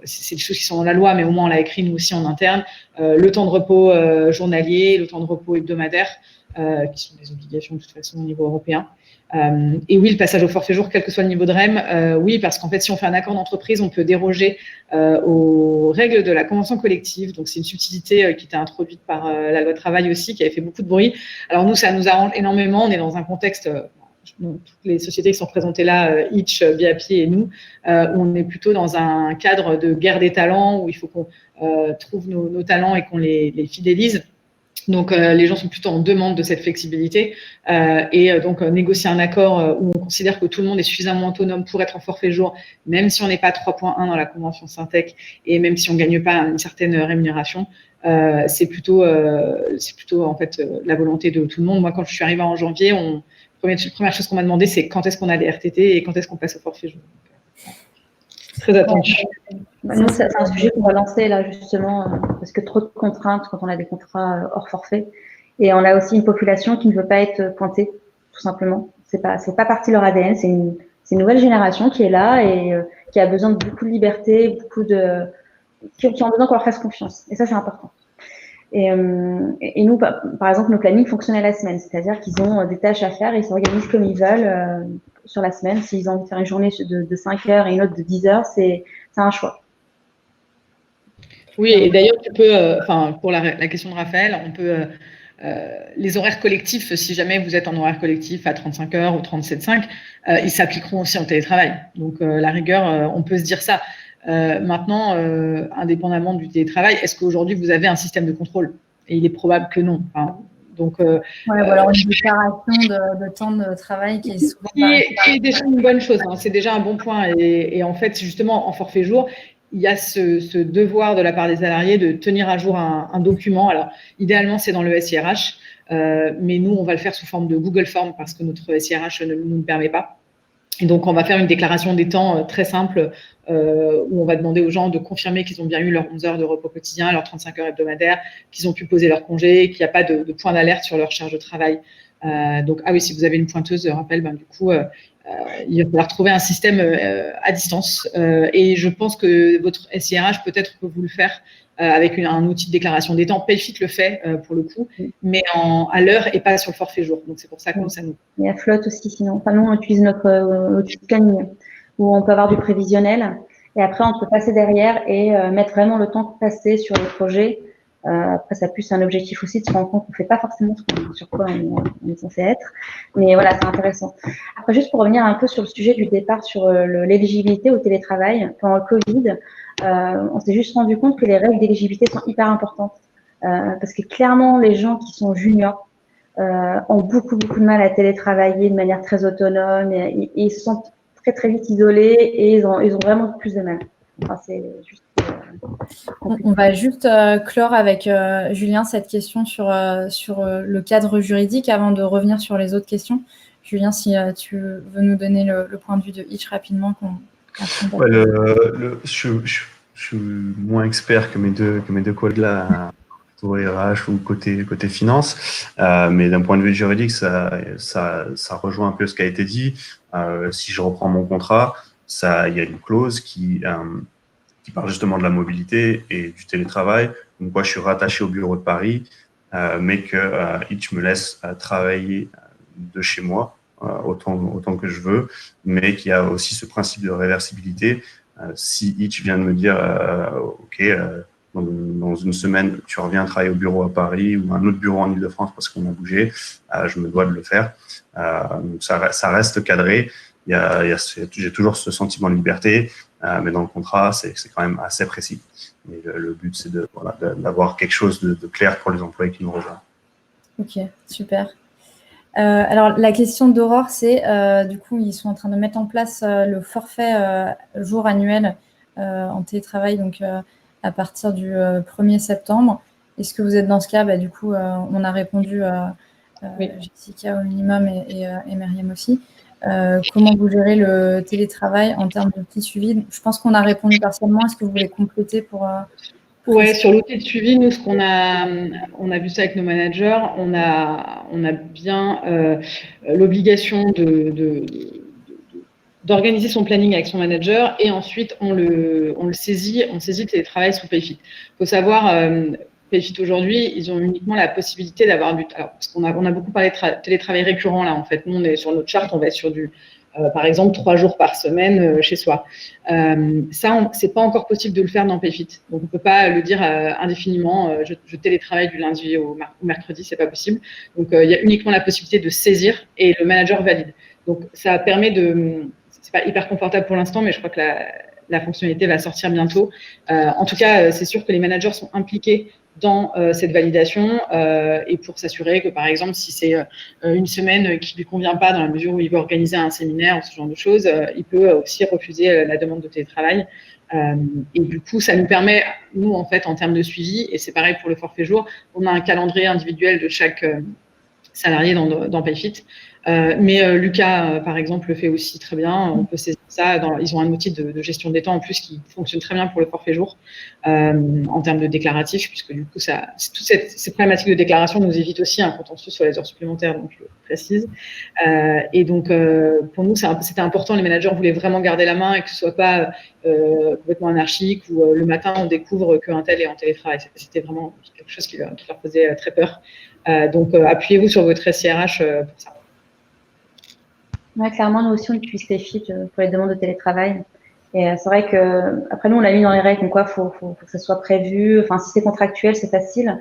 Speaker 3: c'est des choses qui sont dans la loi, mais au moins on l'a écrit nous aussi en interne, le temps de repos journalier, le temps de repos hebdomadaire, qui sont des obligations de toute façon au niveau européen. Et oui, le passage au forfait jour, quel que soit le niveau de REM, oui, parce qu'en fait, si on fait un accord d'entreprise, on peut déroger aux règles de la convention collective. Donc, c'est une subtilité qui était introduite par la loi travail aussi, qui avait fait beaucoup de bruit. Alors, nous, ça nous arrange énormément. On est dans un contexte... toutes les sociétés qui sont représentées là, Itch, BAP et nous, où on est plutôt dans un cadre de guerre des talents, où il faut qu'on trouve nos talents et qu'on les fidélise. Donc, les gens sont plutôt en demande de cette flexibilité donc négocier un accord où on considère que tout le monde est suffisamment autonome pour être en forfait jour, même si on n'est pas 3.1 dans la convention Syntec et même si on ne gagne pas une certaine rémunération, c'est plutôt en fait la volonté de tout le monde. Moi, quand je suis arrivée en janvier, première chose qu'on m'a demandé, c'est quand est-ce qu'on a des RTT et quand est-ce qu'on passe au forfait jour. Très attendu.
Speaker 2: Nous, c'est un sujet qu'on va lancer là justement parce que trop de contraintes quand on a des contrats hors forfait. Et on a aussi une population qui ne veut pas être pointée, tout simplement. C'est pas partie de leur ADN. C'est une nouvelle génération qui est là et qui a besoin de beaucoup de liberté, qui ont besoin qu'on leur fasse confiance. Et ça, c'est important. Et nous, par exemple, nos plannings fonctionnent à la semaine, c'est-à-dire qu'ils ont des tâches à faire et ils s'organisent comme ils veulent sur la semaine. S'ils ont envie de faire une journée de 5 heures et une autre de 10 heures, c'est un choix.
Speaker 3: Oui, et d'ailleurs, tu peux, pour la question de Raphaël, on peut, les horaires collectifs, si jamais vous êtes en horaire collectif à 35 heures ou 37,5, ils s'appliqueront aussi en télétravail. Donc, la rigueur, on peut se dire ça. Maintenant, indépendamment du télétravail, est-ce qu'aujourd'hui, vous avez un système de contrôle? Et il est probable que non. Donc,
Speaker 1: voilà, une déclaration de temps de travail qui est souvent
Speaker 3: qui est déjà une bonne chose. Hein, c'est déjà un bon point. Et en fait, justement, en forfait jour, il y a ce devoir de la part des salariés de tenir à jour un document. Alors, idéalement, c'est dans le SIRH, mais nous, on va le faire sous forme de Google Form parce que notre SIRH ne nous le permet pas. Et donc, on va faire une déclaration des temps très simple où on va demander aux gens de confirmer qu'ils ont bien eu leurs 11 heures de repos quotidien, leurs 35 heures hebdomadaires, qu'ils ont pu poser leur congé, qu'il n'y a pas de point d'alerte sur leur charge de travail. Donc, oui, si vous avez une pointeuse, rappel, du coup, il va falloir trouver un système à distance. Et je pense que votre SIRH, peut-être que vous le faire avec un outil de déclaration des temps. Payfit le fait pour le coup, mais à l'heure et pas sur le forfait jour. Donc, c'est pour ça que ça nous...
Speaker 2: Il y a Flotte aussi, sinon. Enfin, nous, on utilise notre outil de planning où on peut avoir du prévisionnel. Et après, on peut passer derrière et mettre vraiment le temps passé sur les projets. Après, ça plus un objectif aussi de se rendre compte qu'on ne fait pas forcément sur quoi on est censé être. Mais voilà, c'est intéressant. Après, juste pour revenir un peu sur le sujet du départ sur l'éligibilité au télétravail, pendant le Covid, on s'est juste rendu compte que les règles d'éligibilité sont hyper importantes. Parce que clairement, les gens qui sont juniors ont beaucoup de mal à télétravailler de manière très autonome et ils se sentent très vite isolés et ils ont vraiment plus de mal. Enfin, c'est juste
Speaker 1: On va juste clore avec Julien cette question sur le cadre juridique avant de revenir sur les autres questions. Julien, si tu veux nous donner le point de vue de Hitch rapidement.
Speaker 4: Ouais, je suis moins expert que mes deux collègues là, plutôt RH ou côté finance, mais d'un point de vue juridique, ça rejoint un peu ce qui a été dit. Si je reprends mon contrat, il y a une clause qui parle justement de la mobilité et du télétravail. Donc, moi, je suis rattaché au bureau de Paris, mais que Hitch me laisse travailler de chez moi autant que je veux, mais qu'il y a aussi ce principe de réversibilité. Si Hitch vient de me dire, OK, dans une semaine, tu reviens travailler au bureau à Paris ou un autre bureau en Ile-de-France parce qu'on a bougé, je me dois de le faire. Donc, ça reste cadré. J'ai toujours ce sentiment de liberté, mais dans le contrat, c'est quand même assez précis. Et le but, c'est d'avoir quelque chose de clair pour les employés qui nous rejoignent.
Speaker 1: Ok, super. Alors, la question d'Aurore, c'est, du coup, ils sont en train de mettre en place le forfait jour annuel en télétravail, donc à partir du 1er septembre. Est-ce que vous êtes dans ce cas? Du coup, on a répondu
Speaker 3: oui.
Speaker 1: Jessica au minimum et Myriam aussi. Comment vous gérez le télétravail en termes d'outils de suivi? Je pense qu'on a répondu partiellement. Est-ce que vous voulez compléter pour
Speaker 3: Ouais, sur l'outil de suivi, nous, on a vu ça avec nos managers. On a bien l'obligation d'organiser son planning avec son manager et ensuite on le saisit le télétravail sous Payfit. Il faut savoir, Payfit aujourd'hui, ils ont uniquement la possibilité d'avoir parce qu'on a beaucoup parlé de télétravail récurrent là en fait. Nous, on est sur notre charte, on va être sur du par exemple 3 jours par semaine chez soi. Ça, c'est pas encore possible de le faire dans Payfit. Donc on peut pas le dire indéfiniment. Je télétravaille du lundi au mercredi, c'est pas possible. Donc il y a uniquement la possibilité de saisir et le manager valide. Donc ça permet c'est pas hyper confortable pour l'instant, mais je crois que la fonctionnalité va sortir bientôt. En tout cas, c'est sûr que les managers sont impliqués dans cette validation et pour s'assurer que, par exemple, si c'est une semaine qui ne lui convient pas dans la mesure où il veut organiser un séminaire ou ce genre de choses, il peut aussi refuser la demande de télétravail. Et du coup, ça nous permet, nous, en fait, en termes de suivi, et c'est pareil pour le forfait jour, on a un calendrier individuel de chaque salarié dans Payfit. Mais Lucas, par exemple, le fait aussi très bien. On peut saisir ça. Ils ont un outil de gestion des temps en plus qui fonctionne très bien pour le forfait jour en termes de déclaratif, puisque du coup, toute ces problématiques de déclaration nous évite aussi un contentieux sur les heures supplémentaires, donc je le précise. Et donc, pour nous, c'était important. Les managers voulaient vraiment garder la main et que ce soit pas complètement anarchique ou le matin, on découvre qu'un tel est en télétravail. C'était vraiment quelque chose qui leur faisait très peur. Donc, appuyez-vous sur votre SIRH pour ça.
Speaker 2: Ouais, clairement, nous aussi, on utilise Payfit pour les demandes de télétravail. Et c'est vrai que après nous, on l'a mis dans les règles, donc quoi, faut que ça soit prévu. Enfin, si c'est contractuel, c'est facile.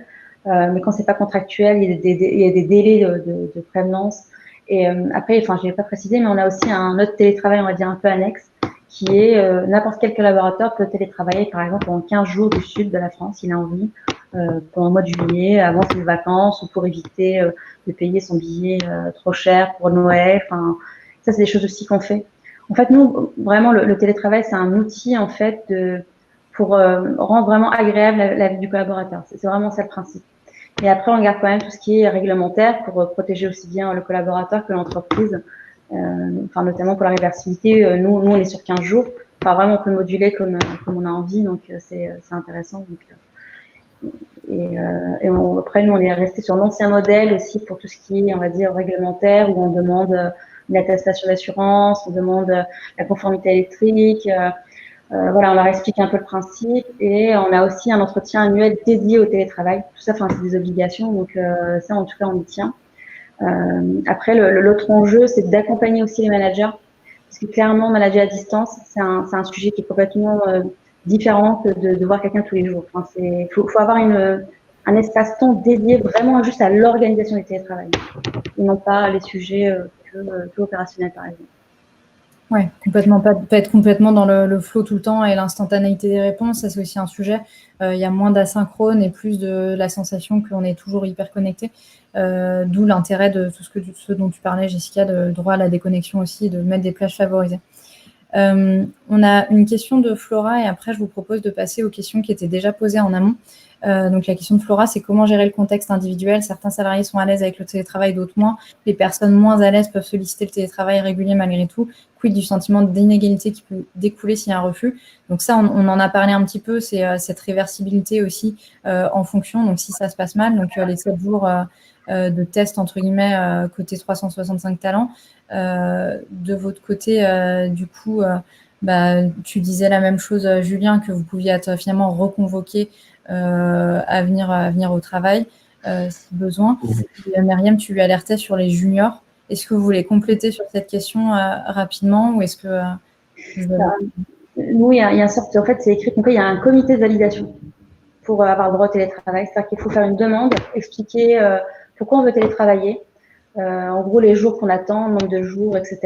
Speaker 2: Mais quand c'est pas contractuel, il y a des délais de prévenance. Et après, enfin, je l'ai pas précisé, mais on a aussi un autre télétravail, on va dire un peu annexe, qui est n'importe quel collaborateur peut télétravailler, par exemple, pendant 15 jours du sud de la France, s'il a envie, pendant le mois de juillet, avant ses vacances, ou pour éviter de payer son billet trop cher pour Noël. Enfin, ça, c'est des choses aussi qu'on fait. En fait, nous, vraiment, le télétravail, c'est un outil, en fait, pour rendre vraiment agréable la vie du collaborateur. C'est vraiment ça le principe. Et après, on garde quand même tout ce qui est réglementaire pour protéger aussi bien le collaborateur que l'entreprise, enfin, notamment pour la réversibilité. Nous, on est sur 15 jours. Enfin, vraiment, on peut moduler comme on a envie, donc c'est intéressant. Donc, après, nous, on est resté sur l'ancien modèle aussi pour tout ce qui est, on va dire, réglementaire, où on demande une attestation d'assurance, on demande la conformité électrique. Voilà, on leur explique un peu le principe et on a aussi un entretien annuel dédié au télétravail. Tout ça, enfin, c'est des obligations, donc ça, en tout cas, on y tient. Après, l'autre enjeu, c'est d'accompagner aussi les managers, parce que clairement, manager à distance, c'est un sujet qui est complètement différent que de voir quelqu'un tous les jours. Enfin, faut avoir un espace-temps dédié vraiment juste à l'organisation du télétravail, et non pas les sujets que opérationnels, par exemple.
Speaker 1: Oui, complètement, pas être complètement dans le flow tout le temps et l'instantanéité des réponses, ça c'est aussi un sujet. Il y a moins d'asynchrone et plus de la sensation qu'on est toujours hyper connecté. D'où l'intérêt de tout ce dont tu parlais, Jessica, de droit à la déconnexion aussi, de mettre des plages favorisées. On a une question de Flora et après, je vous propose de passer aux questions qui étaient déjà posées en amont. Donc, la question de Flora, c'est comment gérer le contexte individuel. Certains salariés sont à l'aise avec le télétravail, d'autres moins. Les personnes moins à l'aise peuvent solliciter le télétravail régulier malgré tout. Quid du sentiment d'inégalité qui peut découler s'il y a un refus. Donc ça, on en a parlé un petit peu, c'est cette réversibilité aussi en fonction. Donc, si ça se passe mal, donc les 7 jours de test, entre guillemets, côté 365 talents. De votre côté, du coup, tu disais la même chose, Julien, que vous pouviez être finalement reconvoqué à venir au travail si besoin. Et, Myriam, tu lui alertais sur les juniors. Est-ce que vous voulez compléter sur cette question rapidement ou est-ce que
Speaker 2: Nous, il y a une sorte, en fait, c'est écrit il y a un comité de validation pour avoir le droit au télétravail. C'est-à-dire qu'il faut faire une demande, expliquer pourquoi on veut télétravailler, en gros les jours qu'on attend, le nombre de jours, etc.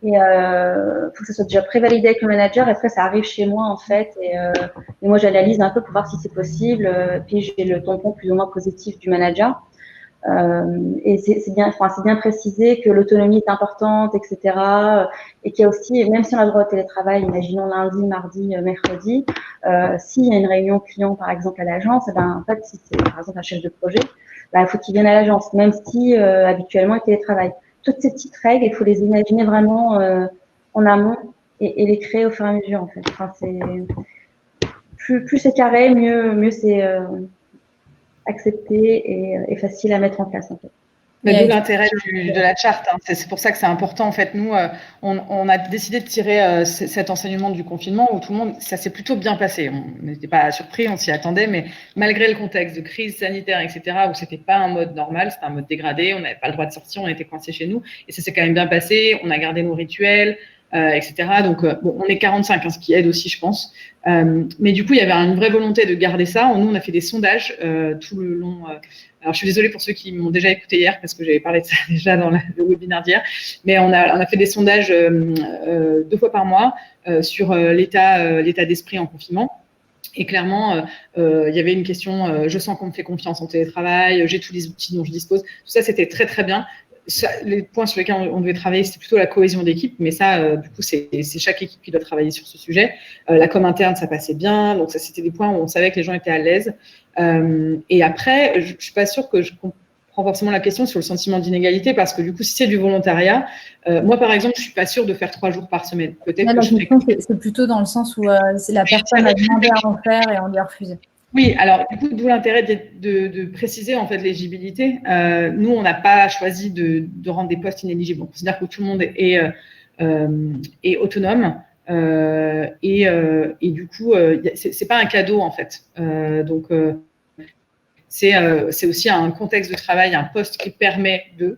Speaker 2: Et faut que ça soit déjà prévalidé avec le manager. Et après, ça arrive chez moi en fait, et moi j'analyse un peu pour voir si c'est possible. Puis j'ai le tampon plus ou moins positif du manager. Et c'est bien précisé que l'autonomie est importante, etc. Et qu'il y a aussi, même si on a le droit au télétravail, imaginons lundi, mardi, mercredi, s'il y a une réunion client par exemple à l'agence, en fait, si c'est par exemple un chef de projet, il faut qu'il vienne à l'agence, même si habituellement il télétravaille. Toutes ces petites règles, il faut les imaginer vraiment en amont et les créer au fur et à mesure en fait. Enfin, plus c'est carré, mieux c'est accepté et facile à mettre en place en fait.
Speaker 3: Mais d'où l'intérêt de la charte. Hein. C'est pour ça que c'est important. En fait, nous, on a décidé de tirer cet enseignement du confinement où tout le monde, ça s'est plutôt bien passé. On n'était pas surpris, on s'y attendait, mais malgré le contexte de crise sanitaire, etc., où c'était pas un mode normal, c'était un mode dégradé, on n'avait pas le droit de sortir, on était coincés chez nous, et ça s'est quand même bien passé. On a gardé nos rituels, etc. Donc, on est 45, ce qui aide aussi, je pense. Mais du coup, il y avait une vraie volonté de garder ça. Nous, on a fait des sondages tout le long. Alors, je suis désolée pour ceux qui m'ont déjà écouté hier parce que j'avais parlé de ça déjà dans le webinaire d'hier. Mais on a fait des sondages 2 fois par mois sur l'état d'esprit en confinement. Et clairement, il y avait une question je sens qu'on me fait confiance en télétravail, j'ai tous les outils dont je dispose. Tout ça, c'était très, très bien. Les points sur lesquels on devait travailler, c'était plutôt la cohésion d'équipe, mais ça, du coup, c'est chaque équipe qui doit travailler sur ce sujet. La com interne, ça passait bien, donc ça, c'était des points où on savait que les gens étaient à l'aise. Et après, je suis pas sûre que je comprends forcément la question sur le sentiment d'inégalité, parce que du coup, si c'est du volontariat, moi, par exemple, je suis pas sûre de faire 3 jours par semaine. Peut-être que
Speaker 1: c'est plutôt dans le sens où la personne a demandé à en faire et on lui a refusé.
Speaker 3: Oui, alors du coup, d'où l'intérêt de préciser en fait l'éligibilité. Nous, on n'a pas choisi de rendre des postes inéligibles. On considère que tout le monde est autonome et du coup, c'est pas un cadeau en fait. Donc, c'est aussi un contexte de travail, un poste qui permet de.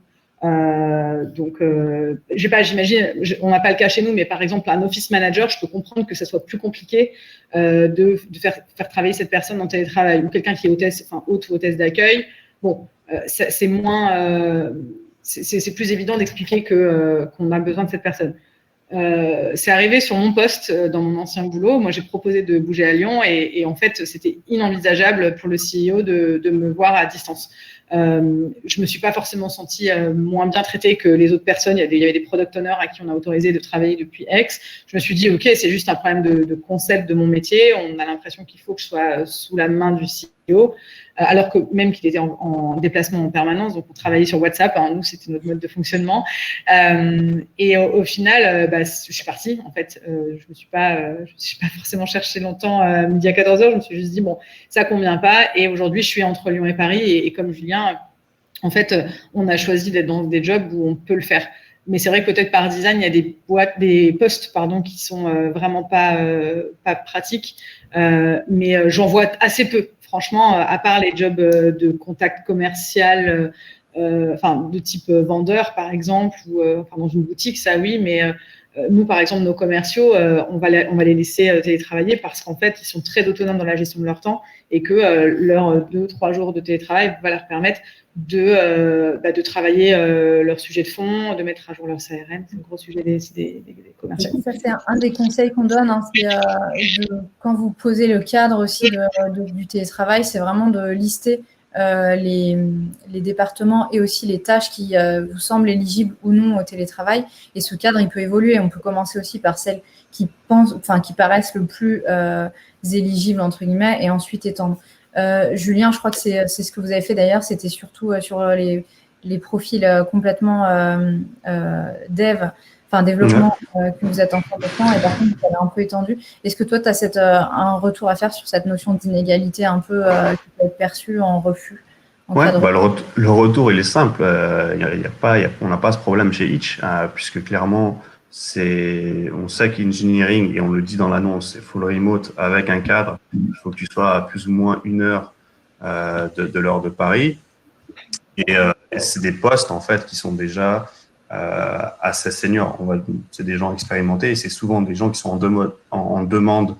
Speaker 3: J'imagine, on n'a pas le cas chez nous, mais par exemple, un office manager, je peux comprendre que ça soit plus compliqué de faire travailler cette personne en télétravail, ou quelqu'un qui est hôtesse ou hôtesse d'accueil. Bon, c'est moins, c'est plus évident d'expliquer qu'on a besoin de cette personne. C'est arrivé sur mon poste dans mon ancien boulot. Moi, j'ai proposé de bouger à Lyon et en fait, c'était inenvisageable pour le CEO de me voir à distance. Je me suis pas forcément sentie moins bien traitée que les autres personnes. Il y avait des product owners à qui on a autorisé de travailler depuis Aix. Je me suis dit, ok, c'est juste un problème de concept de mon métier. On a l'impression qu'il faut que je sois sous la main du CEO, alors que même qu'il était en déplacement en permanence. Donc, on travaillait sur WhatsApp. Nous, c'était notre mode de fonctionnement. Et au final, je suis partie. En fait, je me suis pas forcément cherché longtemps. Midi à 14h, je me suis juste dit, bon, ça convient pas. Et aujourd'hui, je suis entre Lyon et Paris. Et comme Julien, en fait, on a choisi d'être dans des jobs où on peut le faire. Mais c'est vrai que peut-être par design, il y a des postes, qui sont vraiment pas pratiques. Mais j'en vois assez peu. Franchement, à part les jobs de contact commercial, de type vendeur, par exemple, ou dans une boutique, ça oui, mais nous, par exemple, nos commerciaux, on va les laisser télétravailler parce qu'en fait, ils sont très autonomes dans la gestion de leur temps et que leurs 2-3 jours de télétravail va leur permettre de travailler leur sujet de fond, de mettre à jour leur CRM. C'est le gros sujet des commerciaux.
Speaker 1: Ça, c'est un des conseils qu'on donne. Quand vous posez le cadre aussi du télétravail, c'est vraiment de lister les départements et aussi les tâches qui vous semblent éligibles ou non au télétravail. Et ce cadre, il peut évoluer. On peut commencer aussi par celles qui paraissent le plus éligibles, entre guillemets, et ensuite étendre. Julien, je crois que c'est ce que vous avez fait d'ailleurs, c'était surtout sur les profils complètement développement que vous êtes en train de faire, et par contre, vous avez un peu étendu. Est-ce que toi, tu as un retour à faire sur cette notion d'inégalité un peu qui peut être perçue en refus
Speaker 4: Ouais, le retour, il est simple. On n'a pas ce problème chez Itch, puisque clairement, on sait qu'engineering, et on le dit dans l'annonce, c'est full remote avec un cadre. Il faut que tu sois à plus ou moins 1 heure de l'heure de Paris. Et c'est des postes, en fait, qui sont déjà assez seniors. C'est des gens expérimentés et c'est souvent des gens qui sont en demande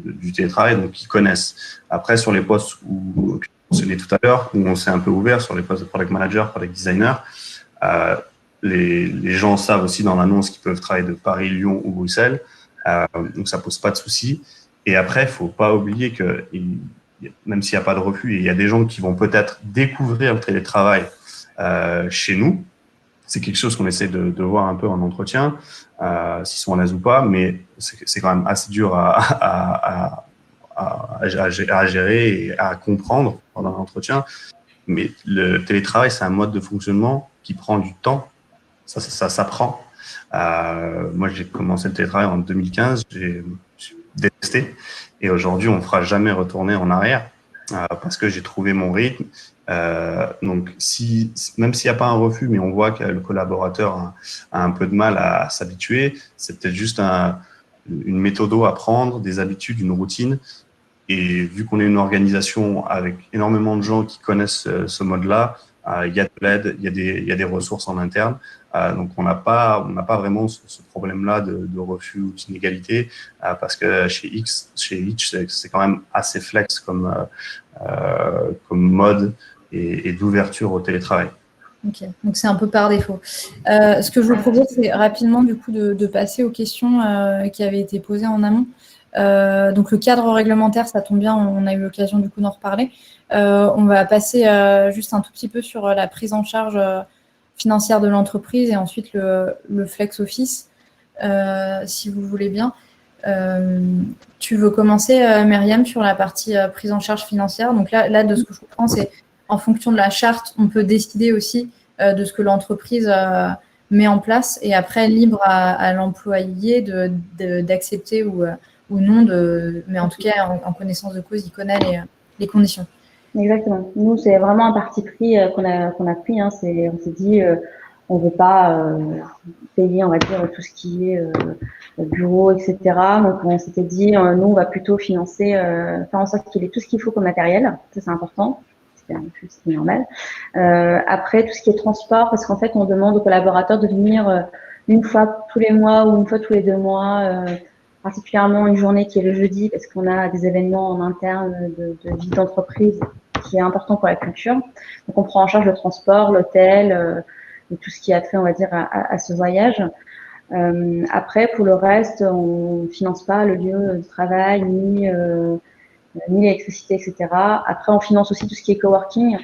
Speaker 4: du télétravail, donc qui connaissent. Après, sur les postes où on mentionnait tout à l'heure, où on s'est un peu ouvert sur les postes de product manager, product designer, les gens savent aussi dans l'annonce qu'ils peuvent travailler de Paris, Lyon ou Bruxelles, donc ça pose pas de souci. Et après, il faut pas oublier que même s'il n'y a pas de refus, il y a des gens qui vont peut-être découvrir le télétravail chez nous. C'est quelque chose qu'on essaie de voir un peu en entretien, s'ils sont à l'aise ou pas, mais c'est quand même assez dur à gérer et à comprendre pendant l'entretien. Mais le télétravail, c'est un mode de fonctionnement qui prend du temps. Ça s'apprend. Moi, j'ai commencé le télétravail en 2015. J'ai détesté. Et aujourd'hui, on ne fera jamais retourner en arrière parce que j'ai trouvé mon rythme. Donc, même s'il n'y a pas un refus, mais on voit que le collaborateur a un peu de mal à s'habituer, c'est peut-être juste une méthode à prendre, des habitudes, une routine. Et vu qu'on est une organisation avec énormément de gens qui connaissent ce mode-là, il y a de l'aide, il y a des ressources en interne. Donc, on n'a pas vraiment ce problème-là de refus ou d'inégalité parce que chez Itch, c'est quand même assez flex comme mode et d'ouverture au télétravail.
Speaker 1: Ok, donc c'est un peu par défaut. Ce que je vous propose, c'est rapidement du coup de passer aux questions qui avaient été posées en amont. Donc le cadre réglementaire, ça tombe bien, on a eu l'occasion du coup d'en reparler. On va passer juste un tout petit peu sur la prise en charge financière de l'entreprise et ensuite le flex office, si vous voulez bien. Tu veux commencer, Myriam, sur la partie prise en charge financière. Donc là, de ce que je comprends, c'est en fonction de la charte, on peut décider aussi de ce que l'entreprise met en place et après, libre à l'employé d'accepter ou non, mais en tout cas, en connaissance de cause, il connaît les conditions.
Speaker 2: Exactement. Nous, c'est vraiment un parti pris qu'on a pris. On s'est dit, on veut pas payer, on va dire, tout ce qui est bureau, etc. Donc, on s'était dit, nous, on va plutôt financer, faire en sorte qu'il ait tout ce qu'il faut comme matériel. Ça, c'est important. C'est normal. Après, tout ce qui est transport, parce qu'en fait, on demande aux collaborateurs de venir une fois tous les mois ou une fois tous les 2 mois, particulièrement une journée qui est le jeudi, parce qu'on a des événements en interne de vie d'entreprise qui est important pour la culture. Donc, on prend en charge le transport, l'hôtel, et tout ce qui a trait, on va dire, à ce voyage. Après, pour le reste, on ne finance pas le lieu de travail, ni l'électricité, etc. Après, on finance aussi tout ce qui est coworking.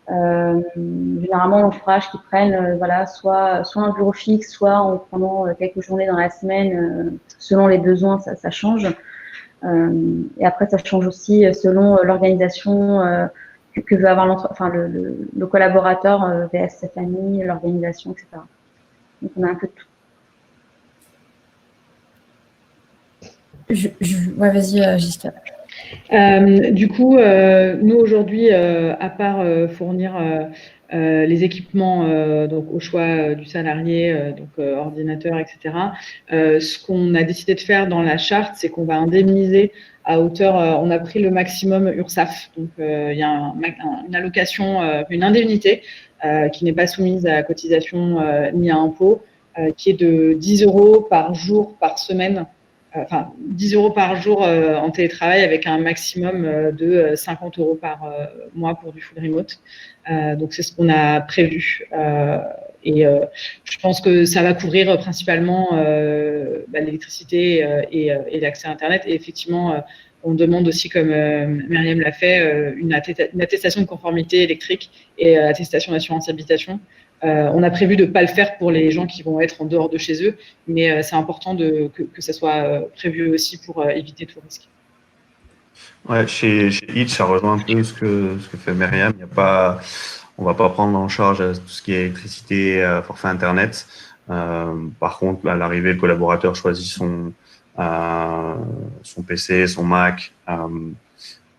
Speaker 2: Généralement, on encourage qu'ils prennent soit un bureau fixe, soit en prenant quelques journées dans la semaine, selon les besoins, ça change. Et après, ça change aussi selon l'organisation que veut avoir le collaborateur vs sa famille, l'organisation, etc. Donc, on a un peu de tout.
Speaker 1: Ouais, vas-y, Giscard.
Speaker 3: Du coup, nous aujourd'hui, à part fournir les équipements donc au choix du salarié, donc ordinateur, etc. Ce qu'on a décidé de faire dans la charte, c'est qu'on va indemniser à hauteur. On a pris le maximum URSSAF, donc il y a une allocation, une indemnité qui n'est pas soumise à cotisation ni à impôt, qui est de 10 € par jour par semaine. Enfin, 10 € par jour en télétravail avec un maximum de 50 € par mois pour du full remote. Donc, c'est ce qu'on a prévu. Et je pense que ça va couvrir principalement l'électricité et l'accès à Internet. Et effectivement, on demande aussi, comme Myriam l'a fait, une attestation de conformité électrique et attestation d'assurance habitation. On a prévu de ne pas le faire pour les gens qui vont être en dehors de chez eux, mais c'est important que ça soit prévu aussi pour éviter tout risque.
Speaker 4: Ouais, chez Hitch, ça rejoint un peu ce que fait Myriam. On va pas prendre en charge tout ce qui est électricité, forfait Internet. Par contre, à l'arrivée, le collaborateur choisit son PC, son Mac.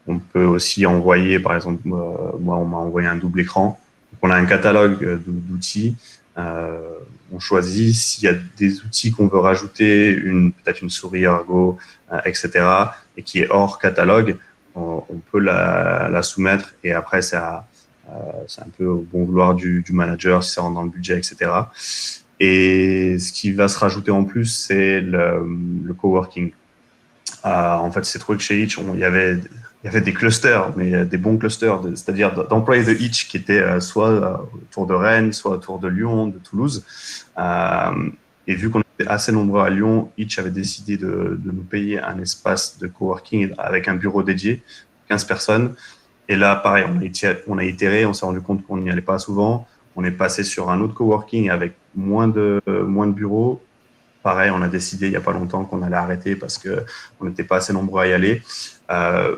Speaker 4: On peut aussi envoyer, par exemple, moi, on m'a envoyé un double écran. Donc, on a un catalogue d'outils. On choisit s'il y a des outils qu'on veut rajouter, peut-être une souris ergo, etc., et qui est hors catalogue, on peut la soumettre et après, c'est un peu au bon vouloir du manager, si ça rentre dans le budget, etc. Et ce qui va se rajouter en plus, c'est le coworking. En fait, c'est trop que chez Hitch, il y avait des clusters, mais des bons clusters, c'est-à-dire d'employés de Hitch qui étaient soit autour de Rennes, soit autour de Lyon, de Toulouse. Et vu qu'on était assez nombreux à Lyon, Hitch avait décidé de nous payer un espace de coworking avec un bureau dédié, 15 personnes. Et là, pareil, on a itéré, on s'est rendu compte qu'on n'y allait pas souvent. On est passé sur un autre coworking avec moins de bureaux. Pareil, on a décidé il n'y a pas longtemps qu'on allait arrêter parce qu'on n'était pas assez nombreux à y aller.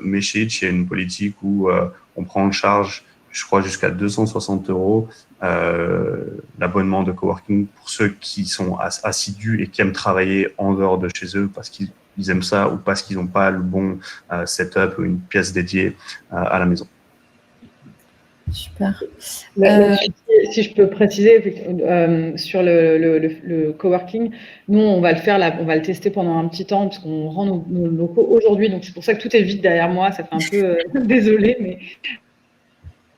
Speaker 4: Mais chez Hitch, il y a une politique où on prend en charge, je crois, jusqu'à 260 € l'abonnement de coworking pour ceux qui sont assidus et qui aiment travailler en dehors de chez eux parce qu'ils aiment ça ou parce qu'ils n'ont pas le bon setup ou une pièce dédiée à la maison.
Speaker 1: Super.
Speaker 3: Si je peux préciser sur le coworking, nous on va le tester pendant un petit temps parce qu'on rend nos locaux aujourd'hui, donc c'est pour ça que tout est vide derrière moi, ça fait un peu désolé, mais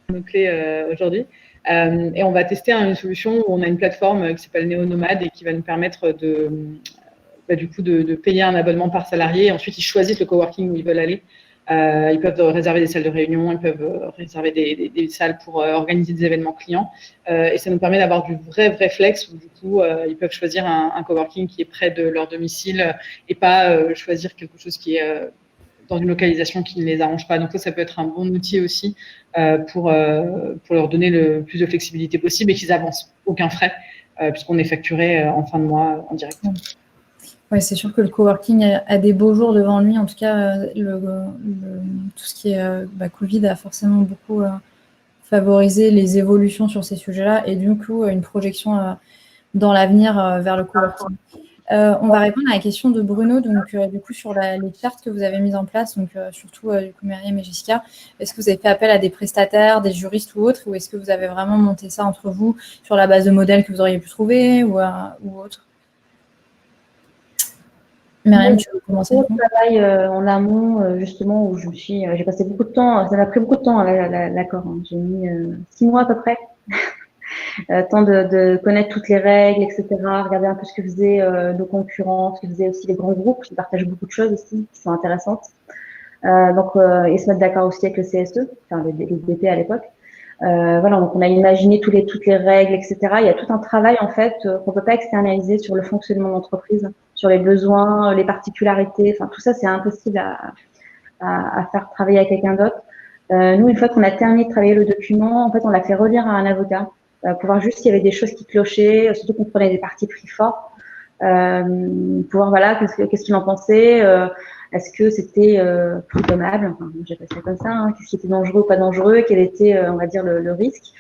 Speaker 3: nos clés aujourd'hui. Et on va tester une solution où on a une plateforme qui s'appelle Néonomade et qui va nous permettre du coup de payer un abonnement par salarié. Et ensuite, ils choisissent le coworking où ils veulent aller. Ils peuvent réserver des salles de réunion, ils peuvent réserver des salles pour organiser des événements clients. Et ça nous permet d'avoir du vrai flex où du coup, ils peuvent choisir un coworking qui est près de leur domicile et pas choisir quelque chose qui est dans une localisation qui ne les arrange pas. Donc ça peut être un bon outil aussi pour leur donner le plus de flexibilité possible et qu'ils avancent aucun frais puisqu'on est facturé en fin de mois en direct.
Speaker 1: Oui, c'est sûr que le coworking a des beaux jours devant lui. En tout cas, tout ce qui est Covid a forcément beaucoup favorisé les évolutions sur ces sujets-là et du coup, une projection dans l'avenir vers le coworking. On va répondre à la question de Bruno, donc du coup sur les chartes que vous avez mises en place, donc surtout du coup Myriam et Jessica, est-ce que vous avez fait appel à des prestataires, des juristes ou autres, ou est-ce que vous avez vraiment monté ça entre vous sur la base de modèles que vous auriez pu trouver ou autre? Myriam, tu veux commencer?
Speaker 2: Je travaille en amont, justement, où j'ai passé beaucoup de temps, ça m'a pris beaucoup de temps, l'accord. Hein. J'ai mis 6 mois à peu près. Temps de connaître toutes les règles, etc. Regarder un peu ce que faisaient nos concurrents, ce que faisaient aussi les grands groupes qui partagent beaucoup de choses aussi, qui sont intéressantes. Et se mettre d'accord aussi avec le CSE, enfin le DP à l'époque. Voilà, donc on a imaginé toutes les règles, etc. Il y a tout un travail en fait qu'on peut pas externaliser sur le fonctionnement de l'entreprise, sur les besoins, les particularités. Enfin tout ça c'est impossible à faire travailler avec quelqu'un d'autre. Nous une fois qu'on a terminé de travailler le document, en fait on l'a fait relire à un avocat pour voir juste s'il y avait des choses qui clochaient, surtout qu'on prenait des partis pris forts. Pour voir voilà qu'est-ce qu'il en pensait. Est-ce que c'était prud'homable, enfin, j'ai passé ça comme ça, hein, qu'est-ce qui était dangereux ou pas dangereux, quel était, on va dire, le risque.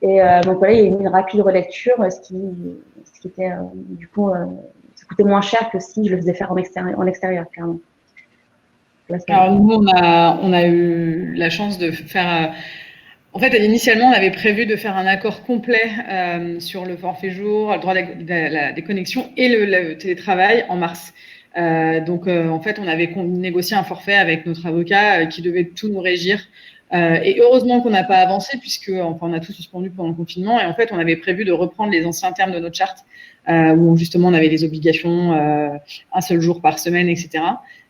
Speaker 2: Et donc voilà, il y a eu une rapide relecture, ce qui était, du coup, ça coûtait moins cher que si je le faisais faire en extérieur, clairement.
Speaker 3: Alors nous, on a eu la chance de faire... En fait, initialement, on avait prévu de faire un accord complet sur le forfait jour, le droit de la déconnexion et le télétravail en mars. En fait, on avait négocié un forfait avec notre avocat qui devait tout nous régir. Et heureusement qu'on n'a pas avancé puisque on a tout suspendu pendant le confinement. Et en fait, on avait prévu de reprendre les anciens termes de notre charte où justement on avait les obligations un seul jour par semaine, etc.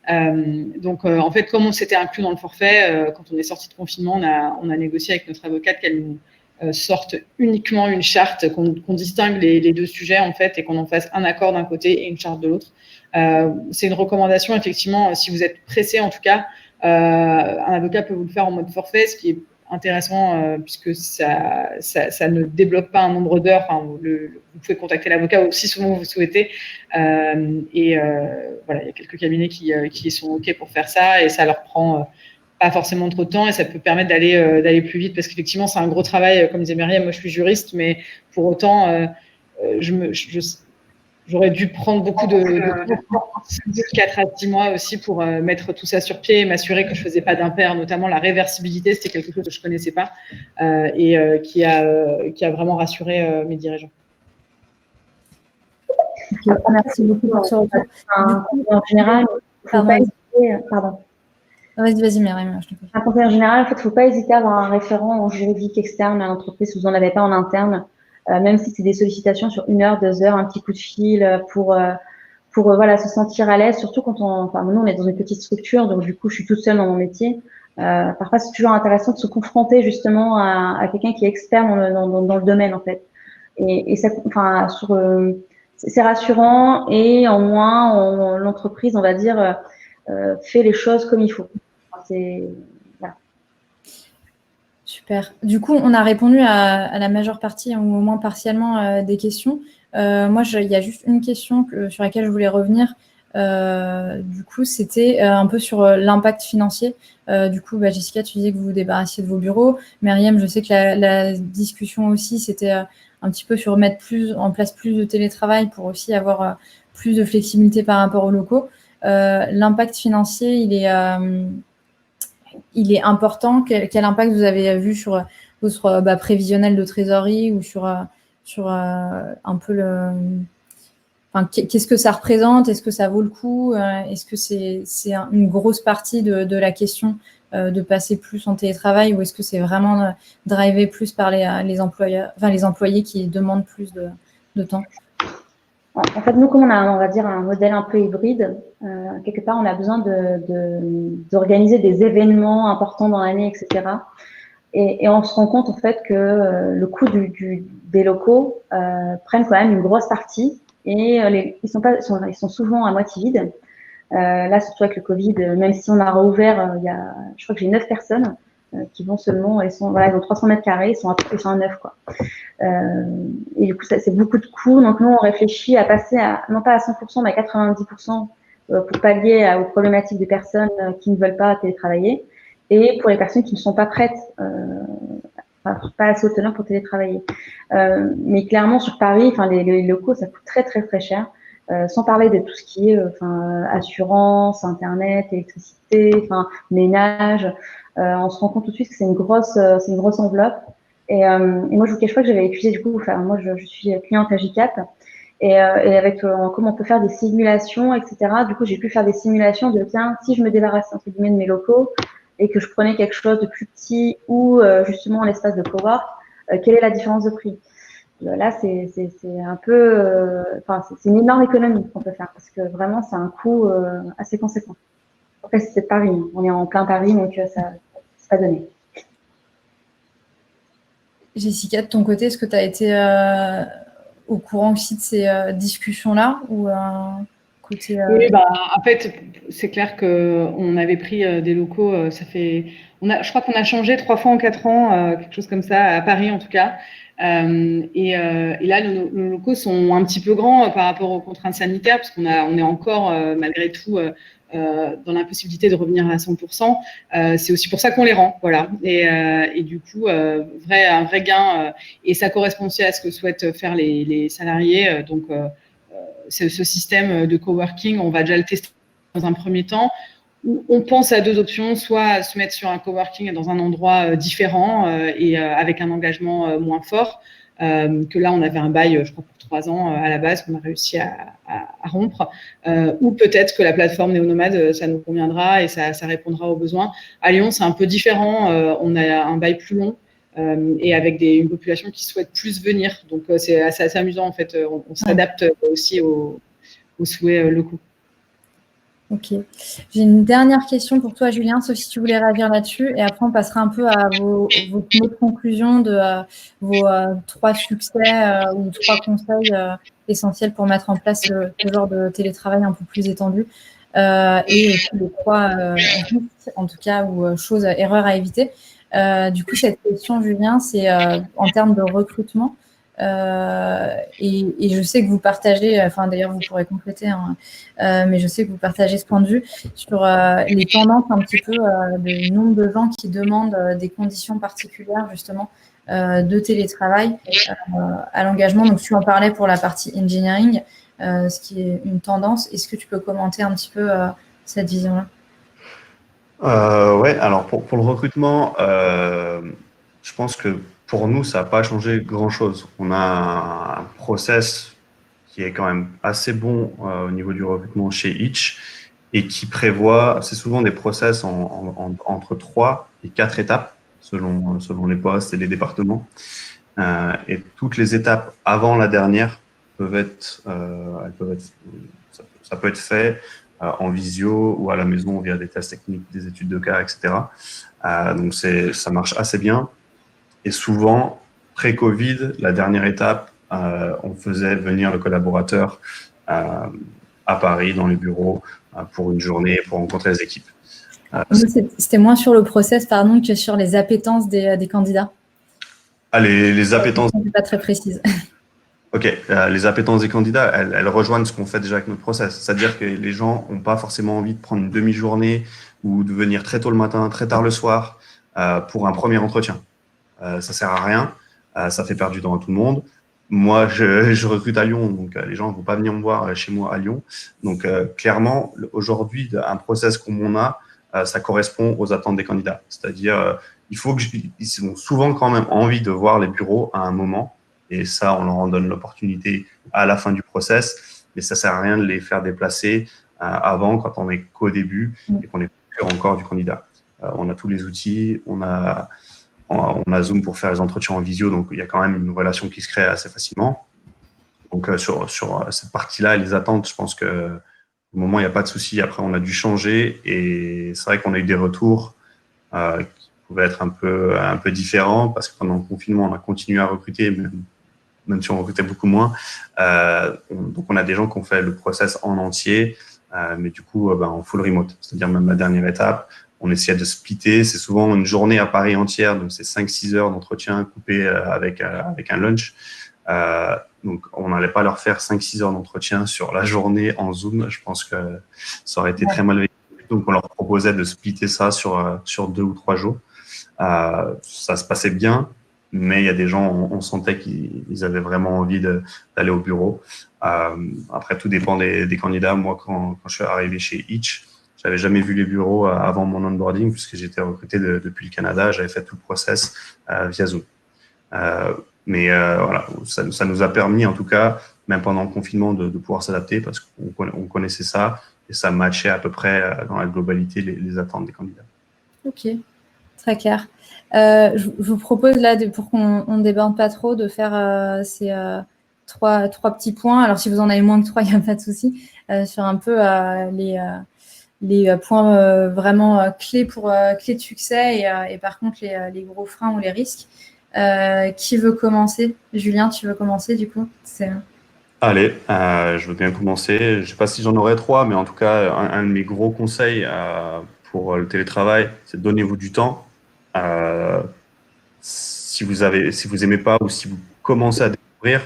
Speaker 3: En fait, comme on s'était inclus dans le forfait, quand on est sorti de confinement, on a négocié avec notre avocate qu'elle nous sorte uniquement une charte, qu'on distingue les deux sujets en fait et qu'on en fasse un accord d'un côté et une charte de l'autre. C'est une recommandation, effectivement, si vous êtes pressé, en tout cas, un avocat peut vous le faire en mode forfait, ce qui est intéressant puisque ça ne débloque pas un nombre d'heures. Enfin, vous pouvez contacter l'avocat aussi souvent que vous souhaitez. Voilà, il y a quelques cabinets qui sont OK pour faire ça et ça leur prend pas forcément trop de temps et ça peut permettre d'aller plus vite parce qu'effectivement, c'est un gros travail. Comme disait Myriam, moi, je suis juriste, mais pour autant, j'aurais dû prendre beaucoup de 4 à 6 mois aussi pour mettre tout ça sur pied et m'assurer que je ne faisais pas d'impair, notamment la réversibilité, c'était quelque chose que je ne connaissais pas et qui a vraiment rassuré mes dirigeants.
Speaker 1: Merci beaucoup pour ce retour.
Speaker 2: En général, il ne faut pas hésiter. Pardon.
Speaker 1: Vas-y, Myriam.
Speaker 2: Un conseil en général, en fait, il ne faut pas hésiter à avoir un référent en juridique externe à l'entreprise si vous n'en avez pas en interne. Même si c'est des sollicitations sur 1 heure, 2 heures, un petit coup de fil pour voilà, se sentir à l'aise, surtout quand nous, on est dans une petite structure, donc du coup, je suis toute seule dans mon métier. Parfois, c'est toujours intéressant de se confronter justement à quelqu'un qui est expert dans le domaine, en fait. Et ça, c'est rassurant et en moins, l'entreprise, on va dire, fait les choses comme il faut. Voilà.
Speaker 1: Super. Du coup, on a répondu à la majeure partie, ou au moins partiellement, des questions. Moi, il y a juste une question sur laquelle je voulais revenir. Du coup, c'était un peu sur l'impact financier. Du coup, Jessica, tu disais que vous vous débarrassiez de vos bureaux. Myriam, je sais que la discussion aussi, c'était un petit peu sur mettre en place plus de télétravail pour aussi avoir plus de flexibilité par rapport aux locaux. L'impact financier, il est important. Quel impact vous avez vu sur votre prévisionnel de trésorerie ou sur un peu qu'est-ce que ça représente? Est-ce que ça vaut le coup? Est-ce que c'est une grosse partie de la question de passer plus en télétravail ou est-ce que c'est vraiment drivé plus par les employeurs, les employés qui demandent plus de temps?
Speaker 2: En fait, nous, comme on va dire, un modèle un peu hybride, quelque part, on a besoin d'organiser des événements importants dans l'année, etc. Et on se rend compte, en fait, que le coût des locaux prennent quand même une grosse partie et ils sont souvent à moitié vides. Là, surtout avec le Covid, même si on a rouvert, je crois que j'ai 9 personnes qui vont seulement, ils ont 300 mètres carrés, ils sont à 9, quoi. Et du coup, c'est beaucoup de coûts. Donc, nous, on réfléchit à passer non pas à 100%, mais à 90% pour pallier aux problématiques des personnes qui ne veulent pas télétravailler et pour les personnes qui ne sont pas prêtes, pas assez autonomes pour télétravailler. Mais clairement, sur Paris, les locaux, ça coûte très, très, très cher. Sans parler de tout ce qui est assurance, internet, électricité, ménage. On se rend compte tout de suite que c'est une grosse enveloppe. Et moi, je vous cache pas que j'avais étudié du coup. Moi, je suis cliente à JCAP et avec comment on peut faire des simulations, etc. Du coup, j'ai pu faire des simulations de tiens, si je me débarrasse entre guillemets de mes locaux et que je prenais quelque chose de plus petit ou justement un espace de cowork, quelle est la différence de prix? Là, c'est un peu, c'est une énorme économie qu'on peut faire parce que vraiment, c'est un coût assez conséquent. Après, c'est Paris. On est en plein Paris, donc ça, c'est pas donné.
Speaker 1: Jessica, de ton côté, est-ce que tu as été au courant aussi de ces discussions-là ou côté
Speaker 3: Oui, en fait, c'est clair qu'on avait pris des locaux, je crois qu'on a changé 3 fois en 4 ans, quelque chose comme ça, à Paris en tout cas. Et là, nos locaux sont un petit peu grands par rapport aux contraintes sanitaires, parce on est encore, malgré tout, dans l'impossibilité de revenir à 100%. C'est aussi pour ça qu'on les rend, voilà. Et du coup, un vrai gain. Et ça correspond aussi à ce que souhaitent faire les salariés. Donc, ce système de coworking, on va déjà le tester dans un premier temps. On pense à 2 options, soit se mettre sur un coworking dans un endroit différent et avec un engagement moins fort, que là on avait un bail, je crois, pour 3 ans à la base, qu'on a réussi à rompre, ou peut-être que la plateforme Néo-Nomade, ça nous conviendra et ça répondra aux besoins. À Lyon, c'est un peu différent, on a un bail plus long et avec une population qui souhaite plus venir, donc c'est assez amusant en fait, on s'adapte aussi aux souhaits locaux.
Speaker 1: Ok. J'ai une dernière question pour toi, Julien, sauf si tu voulais réagir là-dessus. Et après, on passera un peu à vos mots de conclusion de vos 3 succès ou 3 conseils essentiels pour mettre en place ce genre de télétravail un peu plus étendu. Et aussi les 3 risques, en tout cas, ou erreurs à éviter. Du coup, cette question, Julien, c'est en termes de recrutement. Et je sais que vous partagez, enfin d'ailleurs vous pourrez compléter, hein, mais je sais que vous partagez ce point de vue sur les tendances un petit peu, le nombre de gens qui demandent des conditions particulières justement de télétravail à l'engagement. Donc tu en parlais pour la partie engineering, ce qui est une tendance. Est-ce que tu peux commenter un petit peu cette vision-là?
Speaker 4: Ouais, alors pour le recrutement, je pense que pour nous, ça n'a pas changé grand-chose. On a un process qui est quand même assez bon au niveau du recrutement chez Itch et qui prévoit, c'est souvent des process entre 3 et 4 étapes selon les postes et les départements. Et toutes les étapes avant la dernière ça peut être fait en visio ou à la maison via des tests techniques, des études de cas, etc. Donc ça marche assez bien. Et souvent, pré-Covid, la dernière étape, on faisait venir le collaborateur à Paris dans les bureaux pour une journée pour rencontrer les équipes.
Speaker 1: C'était moins sur le process, pardon, que sur les appétences des candidats.
Speaker 4: Les appétences.
Speaker 1: C'est pas très précise.
Speaker 4: Ok, les appétences des candidats, elles rejoignent ce qu'on fait déjà avec notre process. C'est-à-dire que les gens n'ont pas forcément envie de prendre une demi-journée ou de venir très tôt le matin, très tard le soir pour un premier entretien. Ça sert à rien, ça fait perdre du temps à tout le monde. Moi, je recrute à Lyon, donc les gens ne vont pas venir me voir chez moi à Lyon. Donc clairement, aujourd'hui, un process comme on a, ça correspond aux attentes des candidats. C'est-à-dire, ils ont souvent quand même envie de voir les bureaux à un moment. Et ça, on leur en donne l'opportunité à la fin du process. Mais ça sert à rien de les faire déplacer avant, quand on est qu'au début et qu'on est encore du candidat. On a tous les outils, on a Zoom pour faire les entretiens en visio, donc il y a quand même une relation qui se crée assez facilement. Donc sur cette partie-là, les attentes, je pense que au moment, il n'y a pas de souci. Après, on a dû changer et c'est vrai qu'on a eu des retours qui pouvaient être un peu différents parce que pendant le confinement, on a continué à recruter, même si on recrutait beaucoup moins. Donc, on a des gens qui ont fait le process en entier, mais du coup, en full remote. C'est-à-dire même la dernière étape, on essayait de splitter. C'est souvent une journée à Paris entière, donc c'est 5-6 heures d'entretien coupé avec un lunch. Donc, on n'allait pas leur faire 5-6 heures d'entretien sur la journée en Zoom. Je pense que ça aurait été très mal vécu. Donc, on leur proposait de splitter ça sur 2 ou 3 jours. Ça se passait bien, mais il y a des gens, on sentait qu'ils avaient vraiment envie d'aller au bureau. Après, tout dépend des candidats. Moi, quand je suis arrivé chez Itch, j'avais jamais vu les bureaux avant mon onboarding, puisque j'étais recruté depuis le Canada. J'avais fait tout le process via Zoom. Mais voilà, ça nous a permis, en tout cas, même pendant le confinement, de pouvoir s'adapter parce qu'on connaissait ça et ça matchait à peu près dans la globalité les attentes des candidats.
Speaker 1: Ok, très clair. Je vous propose là, pour qu'on ne déborde pas trop, de faire ces trois petits points. Alors, si vous en avez moins que 3, il n'y a pas de souci, sur un peu les points vraiment clés clés de succès et par contre les gros freins ou les risques. Qui veut commencer? Julien, tu veux commencer du coup?
Speaker 4: Allez, je veux bien commencer. Je ne sais pas si j'en aurai 3, mais en tout cas, un de mes gros conseils pour le télétravail, c'est donnez-vous du temps. Si vous aimez pas ou si vous commencez à découvrir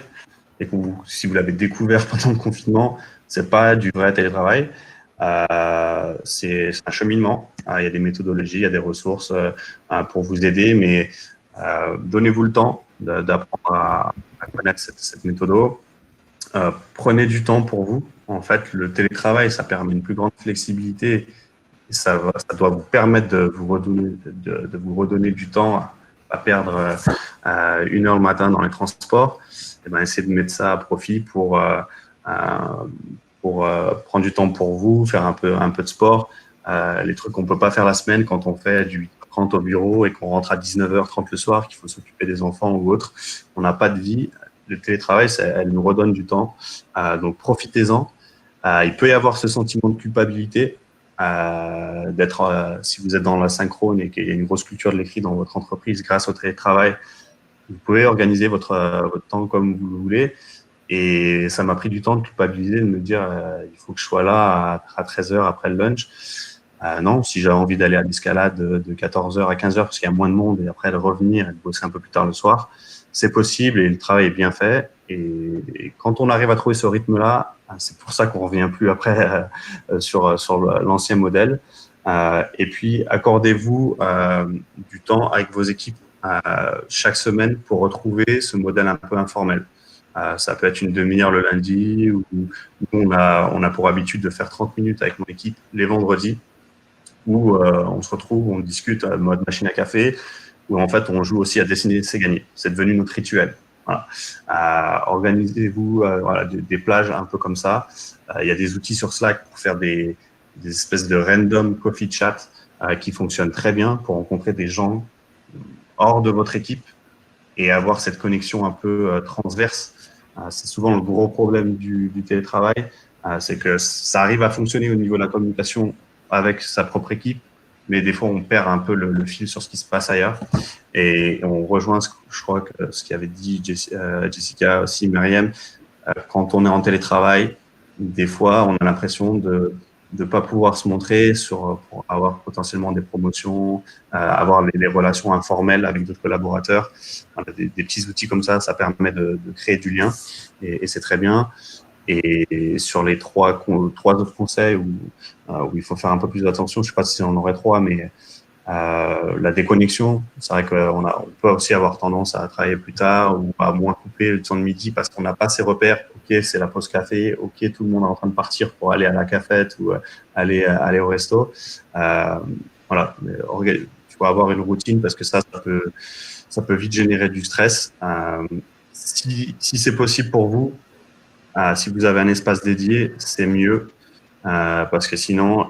Speaker 4: et si vous l'avez découvert pendant le confinement, c'est pas du vrai télétravail. C'est un cheminement. Il y a des méthodologies, il y a des ressources pour vous aider, mais donnez-vous le temps d'apprendre à connaître cette méthode. Prenez du temps pour vous. En fait, le télétravail, ça permet une plus grande flexibilité et ça doit vous permettre de vous redonner du temps à perdre 1 heure le matin dans les transports. Et essayez de mettre ça à profit pour prendre du temps pour vous, faire un peu de sport. Les trucs qu'on peut pas faire la semaine quand on fait du 8h30 au bureau et qu'on rentre à 19h30 le soir, qu'il faut s'occuper des enfants ou autre. On n'a pas de vie. Le télétravail, elle nous redonne du temps. Donc, profitez-en. Il peut y avoir ce sentiment de culpabilité si vous êtes dans la synchrone et qu'il y a une grosse culture de l'écrit dans votre entreprise grâce au télétravail, vous pouvez organiser votre temps comme vous le voulez. Et ça m'a pris du temps de culpabiliser, de me dire il faut que je sois là à 13h après le lunch. Non, si j'avais envie d'aller à l'escalade de 14h à 15h parce qu'il y a moins de monde et après de revenir et de bosser un peu plus tard le soir, c'est possible et le travail est bien fait. Et quand on arrive à trouver ce rythme-là, c'est pour ça qu'on revient plus après sur l'ancien modèle. Et puis, accordez-vous du temps avec vos équipes chaque semaine pour retrouver ce modèle un peu informel. Ça peut être une demi-heure le lundi où on a pour habitude de faire 30 minutes avec mon équipe les vendredis où on se retrouve, on discute en mode machine à café, où en fait on joue aussi à dessiner, c'est gagné. C'est devenu notre rituel. Voilà. Organisez-vous voilà, des plages un peu comme ça. Il y a des outils sur Slack pour faire des espèces de random coffee chat qui fonctionnent très bien pour rencontrer des gens hors de votre équipe et avoir cette connexion un peu transverse. C'est souvent le gros problème du télétravail, c'est que ça arrive à fonctionner au niveau de la communication avec sa propre équipe, mais des fois on perd un peu le fil sur ce qui se passe ailleurs. Et on rejoint, je crois, que ce qu'avait dit Jessica aussi, Myriam, quand on est en télétravail, des fois on a l'impression de ne pas pouvoir se montrer pour avoir potentiellement des promotions, avoir les relations informelles avec d'autres collaborateurs. Voilà, des petits outils comme ça permet de créer du lien et c'est très bien. Et sur les trois autres conseils où il faut faire un peu plus d'attention, je ne sais pas si on en aurait trois, mais la déconnexion, c'est vrai qu'on peut aussi avoir tendance à travailler plus tard ou à moins couper le temps de midi parce qu'on n'a pas ces repères. Ok, c'est la pause café. Ok, tout le monde est en train de partir pour aller à la cafette ou aller au resto. Voilà, il faut avoir une routine parce que ça peut vite générer du stress. Si c'est possible pour vous, si vous avez un espace dédié, c'est mieux. Parce que sinon,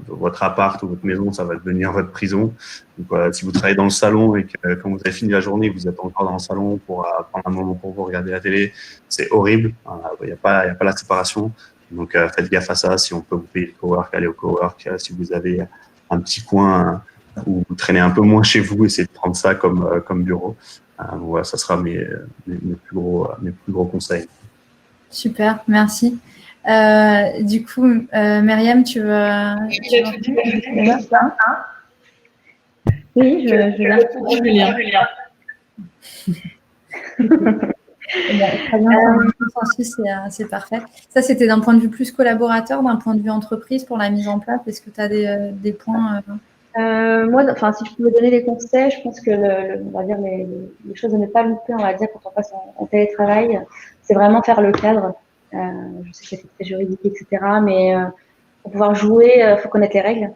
Speaker 4: votre appart ou votre maison, ça va devenir votre prison. Donc, si vous travaillez dans le salon et que quand vous avez fini la journée, vous êtes encore dans le salon pour prendre un moment pour vous regarder la télé, c'est horrible. Il n'y a pas la séparation. Donc, faites gaffe à ça. Si on peut vous payer le cowork, allez au cowork. Si vous avez un petit coin où vous traînez un peu moins chez vous, essayez de prendre ça comme bureau. Voilà, ça sera mes plus gros conseils.
Speaker 1: Super, merci. Du coup, Myriam, tu veux...
Speaker 2: Oui, je l'ai.
Speaker 3: Julien.
Speaker 1: Très bien, c'est parfait. Ça, c'était d'un point de vue plus collaborateur, d'un point de vue entreprise pour la mise en place. Est-ce que tu as des points
Speaker 2: Moi, enfin, si je pouvais donner des conseils, je pense que on va dire les choses à ne pas louper, on va dire, quand on passe en télétravail, c'est vraiment faire le cadre. Je sais que c'est très juridique, etc. Mais pour pouvoir jouer, il faut connaître les règles.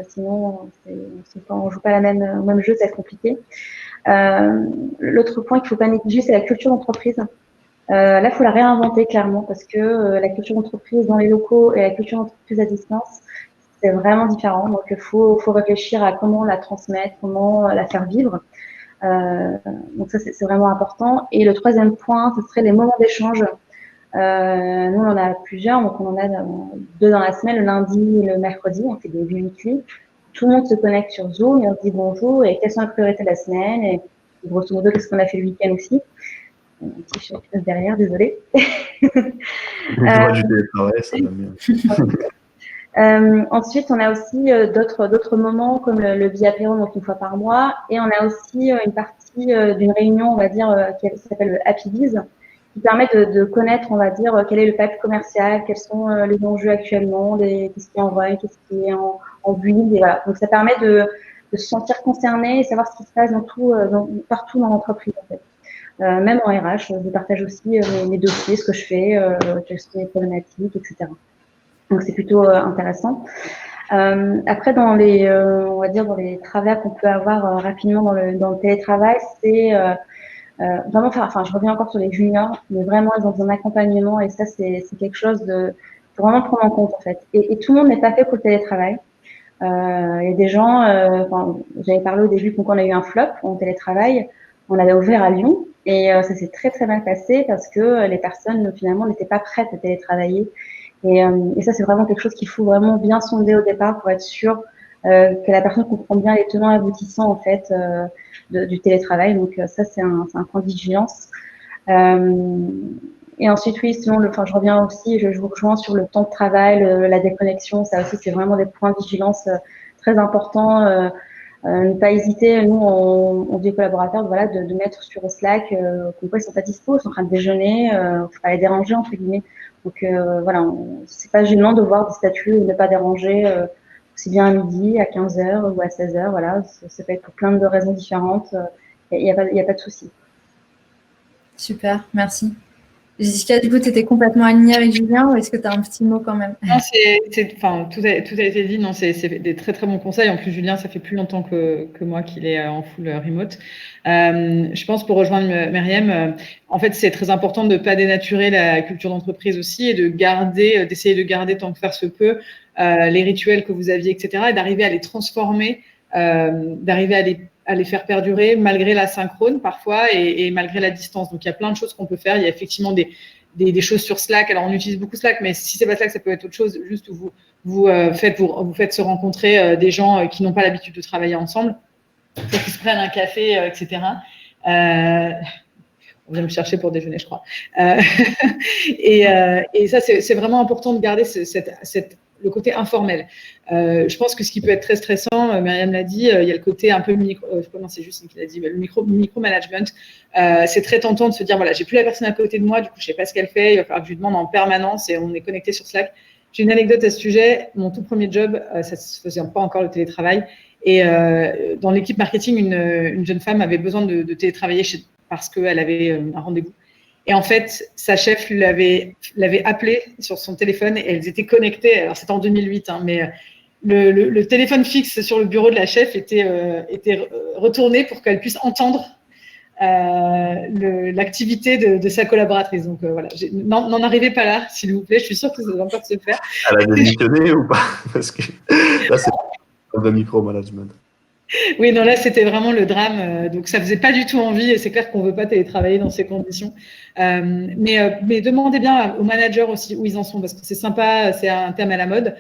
Speaker 2: Sinon, quand on joue pas au même jeu, ça va être compliqué. L'autre point qu'il faut pas négliger, c'est la culture d'entreprise. Là, il faut la réinventer clairement parce que la culture d'entreprise dans les locaux et la culture d'entreprise à distance, c'est vraiment différent. Donc, il faut réfléchir à comment la transmettre, comment la faire vivre. Donc, ça, c'est vraiment important. Et le troisième point, ce serait les moments d'échange. Nous, on en a plusieurs. Donc, on en a 2 dans la semaine, le lundi et le mercredi. On fait des weekly. Tout le monde se connecte sur Zoom et on se dit bonjour et quelles sont les priorités de la semaine et grosso modo, qu'est-ce qu'on a fait le week-end aussi. Un petit chef derrière, désolé.
Speaker 4: Du télétravail, ça va bien.
Speaker 2: Ensuite, on a aussi d'autres moments comme le biapéro, donc 1 fois par mois, et on a aussi une partie d'une réunion, on va dire, qui s'appelle le Happy Biz, qui permet de connaître, on va dire, quel est le pipe commercial, quels sont les enjeux actuellement, qu'est-ce qui est en vogue, qu'est-ce qui est en build, et voilà. Donc ça permet de se sentir concerné et savoir ce qui se passe partout dans l'entreprise, en fait. Même en RH, je partage aussi mes dossiers, ce que je fais, quelles sont les problématiques, etc. Donc c'est plutôt intéressant. Après, on va dire dans les travers qu'on peut avoir rapidement dans le télétravail, c'est vraiment je reviens encore sur les juniors, mais vraiment ils ont besoin d'accompagnement et ça c'est quelque chose faut vraiment prendre en compte en fait. Et tout le monde n'est pas fait pour le télétravail. Il y a des gens, j'avais parlé au début quand on a eu un flop en télétravail, on avait ouvert à Lyon et ça s'est très très bien passé parce que les personnes finalement n'étaient pas prêtes à télétravailler Et ça, c'est vraiment quelque chose qu'il faut vraiment bien sonder au départ pour être sûr que la personne comprend bien les tenants et aboutissants en fait du télétravail. Donc ça, c'est un point de vigilance. Et ensuite, oui, sinon, je reviens aussi, je vous rejoins sur le temps de travail, la déconnexion. Ça aussi, c'est vraiment des points de vigilance très importants. Ne pas hésiter, nous, on dit aux collaborateurs voilà, de mettre sur Slack qu'on ils sont pas dispo, ils sont en train de déjeuner, faut pas les déranger, entre guillemets. Donc voilà, c'est pas gênant de voir des statuts ne pas déranger aussi bien à midi, à 15h ou à 16h. Voilà, ça peut être pour plein de raisons différentes. Il n'y a pas de souci.
Speaker 1: Super, merci. Jessica, du coup, tu étais complètement alignée avec Julien ou est-ce que tu as un petit mot quand même?
Speaker 3: Non, tout a été dit. Non, c'est des très très bons conseils. En plus, Julien, ça fait plus longtemps que moi qu'il est en full remote. Je pense pour rejoindre Myriam, en fait, c'est très important de ne pas dénaturer la culture d'entreprise aussi et d'essayer de garder tant que faire se peut les rituels que vous aviez, etc. Et d'arriver à les transformer, d'arriver à les faire perdurer malgré la synchrone parfois et malgré la distance. Donc, il y a plein de choses qu'on peut faire. Il y a effectivement des choses sur Slack. Alors, on utilise beaucoup Slack, mais si c'est pas Slack, ça peut être autre chose. Juste où vous faites se rencontrer des gens qui n'ont pas l'habitude de travailler ensemble pour qu'ils se prennent un café, etc. On vient me chercher pour déjeuner, je crois. Et ça, c'est vraiment important de garder le côté informel. Je pense que ce qui peut être très stressant, Myriam l'a dit, il y a le côté un peu c'est Justine qui l'a dit, le micro-management. C'est très tentant de se dire, voilà, j'ai plus la personne à côté de moi, du coup, je sais pas ce qu'elle fait, il va falloir que je lui demande en permanence et on est connecté sur Slack. J'ai une anecdote à ce sujet. Mon tout premier job, ça se faisait pas encore le télétravail. Et dans l'équipe marketing, une jeune femme avait besoin de télétravailler parce qu'elle avait un rendez-vous. Et en fait, sa chef l'avait appelée sur son téléphone et elles étaient connectées. Alors, c'était en 2008, hein, mais le téléphone fixe sur le bureau de la chef était retourné pour qu'elle puisse entendre l'activité de sa collaboratrice. Donc, voilà, n'en arrivez pas là, s'il vous plaît. Je suis sûre que ça va encore se faire.
Speaker 4: Elle a démissionné ou pas? Parce que là, c'est le micromanagement.
Speaker 3: Oui, non, là, c'était vraiment le drame. Donc, ça faisait pas du tout envie et c'est clair qu'on veut pas télétravailler dans ces conditions. Mais demandez bien aux managers aussi où ils en sont parce que c'est sympa, c'est un thème à la mode.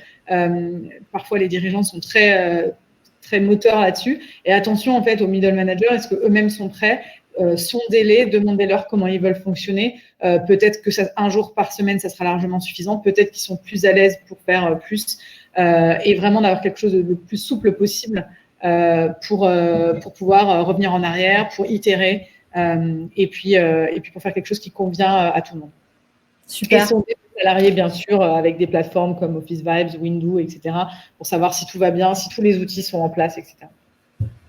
Speaker 3: Parfois, les dirigeants sont très moteurs là-dessus. Et attention, en fait, aux middle managers, est-ce qu'eux-mêmes sont prêts? Sondez-les, demandez-leur comment ils veulent fonctionner. Peut-être que un jour par semaine, ça sera largement suffisant. Peut-être qu'ils sont plus à l'aise pour faire plus et vraiment d'avoir quelque chose de plus souple possible. Pour pouvoir revenir en arrière, pour itérer et puis pour faire quelque chose qui convient à tout le monde.
Speaker 1: Super.
Speaker 3: Et sont des salariés, bien sûr, avec des plateformes comme Office Vibes, Windows, etc., pour savoir si tout va bien, si tous les outils sont en place, etc.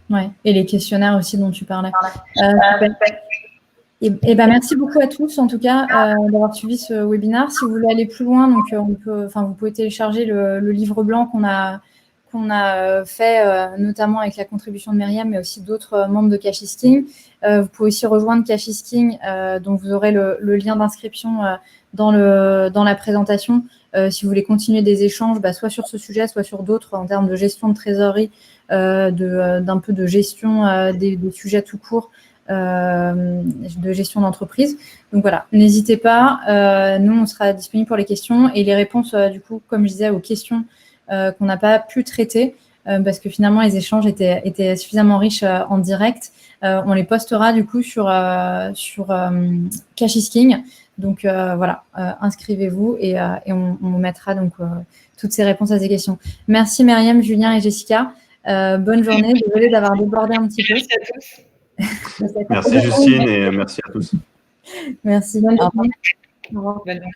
Speaker 1: Ouais, et les questionnaires aussi dont tu parlais. Et ben merci beaucoup à tous, en tout cas, d'avoir suivi ce webinaire. Si vous voulez aller plus loin, donc vous pouvez télécharger le livre blanc qu'on a fait, notamment avec la contribution de Myriam, mais aussi d'autres membres de Cachisking. Vous pouvez aussi rejoindre Cachisking, dont vous aurez le lien d'inscription dans la présentation. Si vous voulez continuer des échanges, soit sur ce sujet, soit sur d'autres en termes de gestion de trésorerie, d'un peu de gestion des sujets tout court, de gestion d'entreprise. Donc voilà, n'hésitez pas. Nous, on sera disponible pour les questions et les réponses, du coup, comme je disais, aux questions qu'on n'a pas pu traiter parce que finalement, les échanges étaient suffisamment riches en direct. On les postera, du coup, sur Cachisking. Donc voilà, inscrivez-vous et on vous mettra donc toutes ces réponses à ces questions. Merci Myriam, Julien et Jessica. Bonne journée. Désolée d'avoir débordé un petit peu.
Speaker 3: Merci à tous.
Speaker 4: Merci Justine et merci à tous.
Speaker 1: Merci. Bonne journée.
Speaker 3: Au revoir. Bonne journée.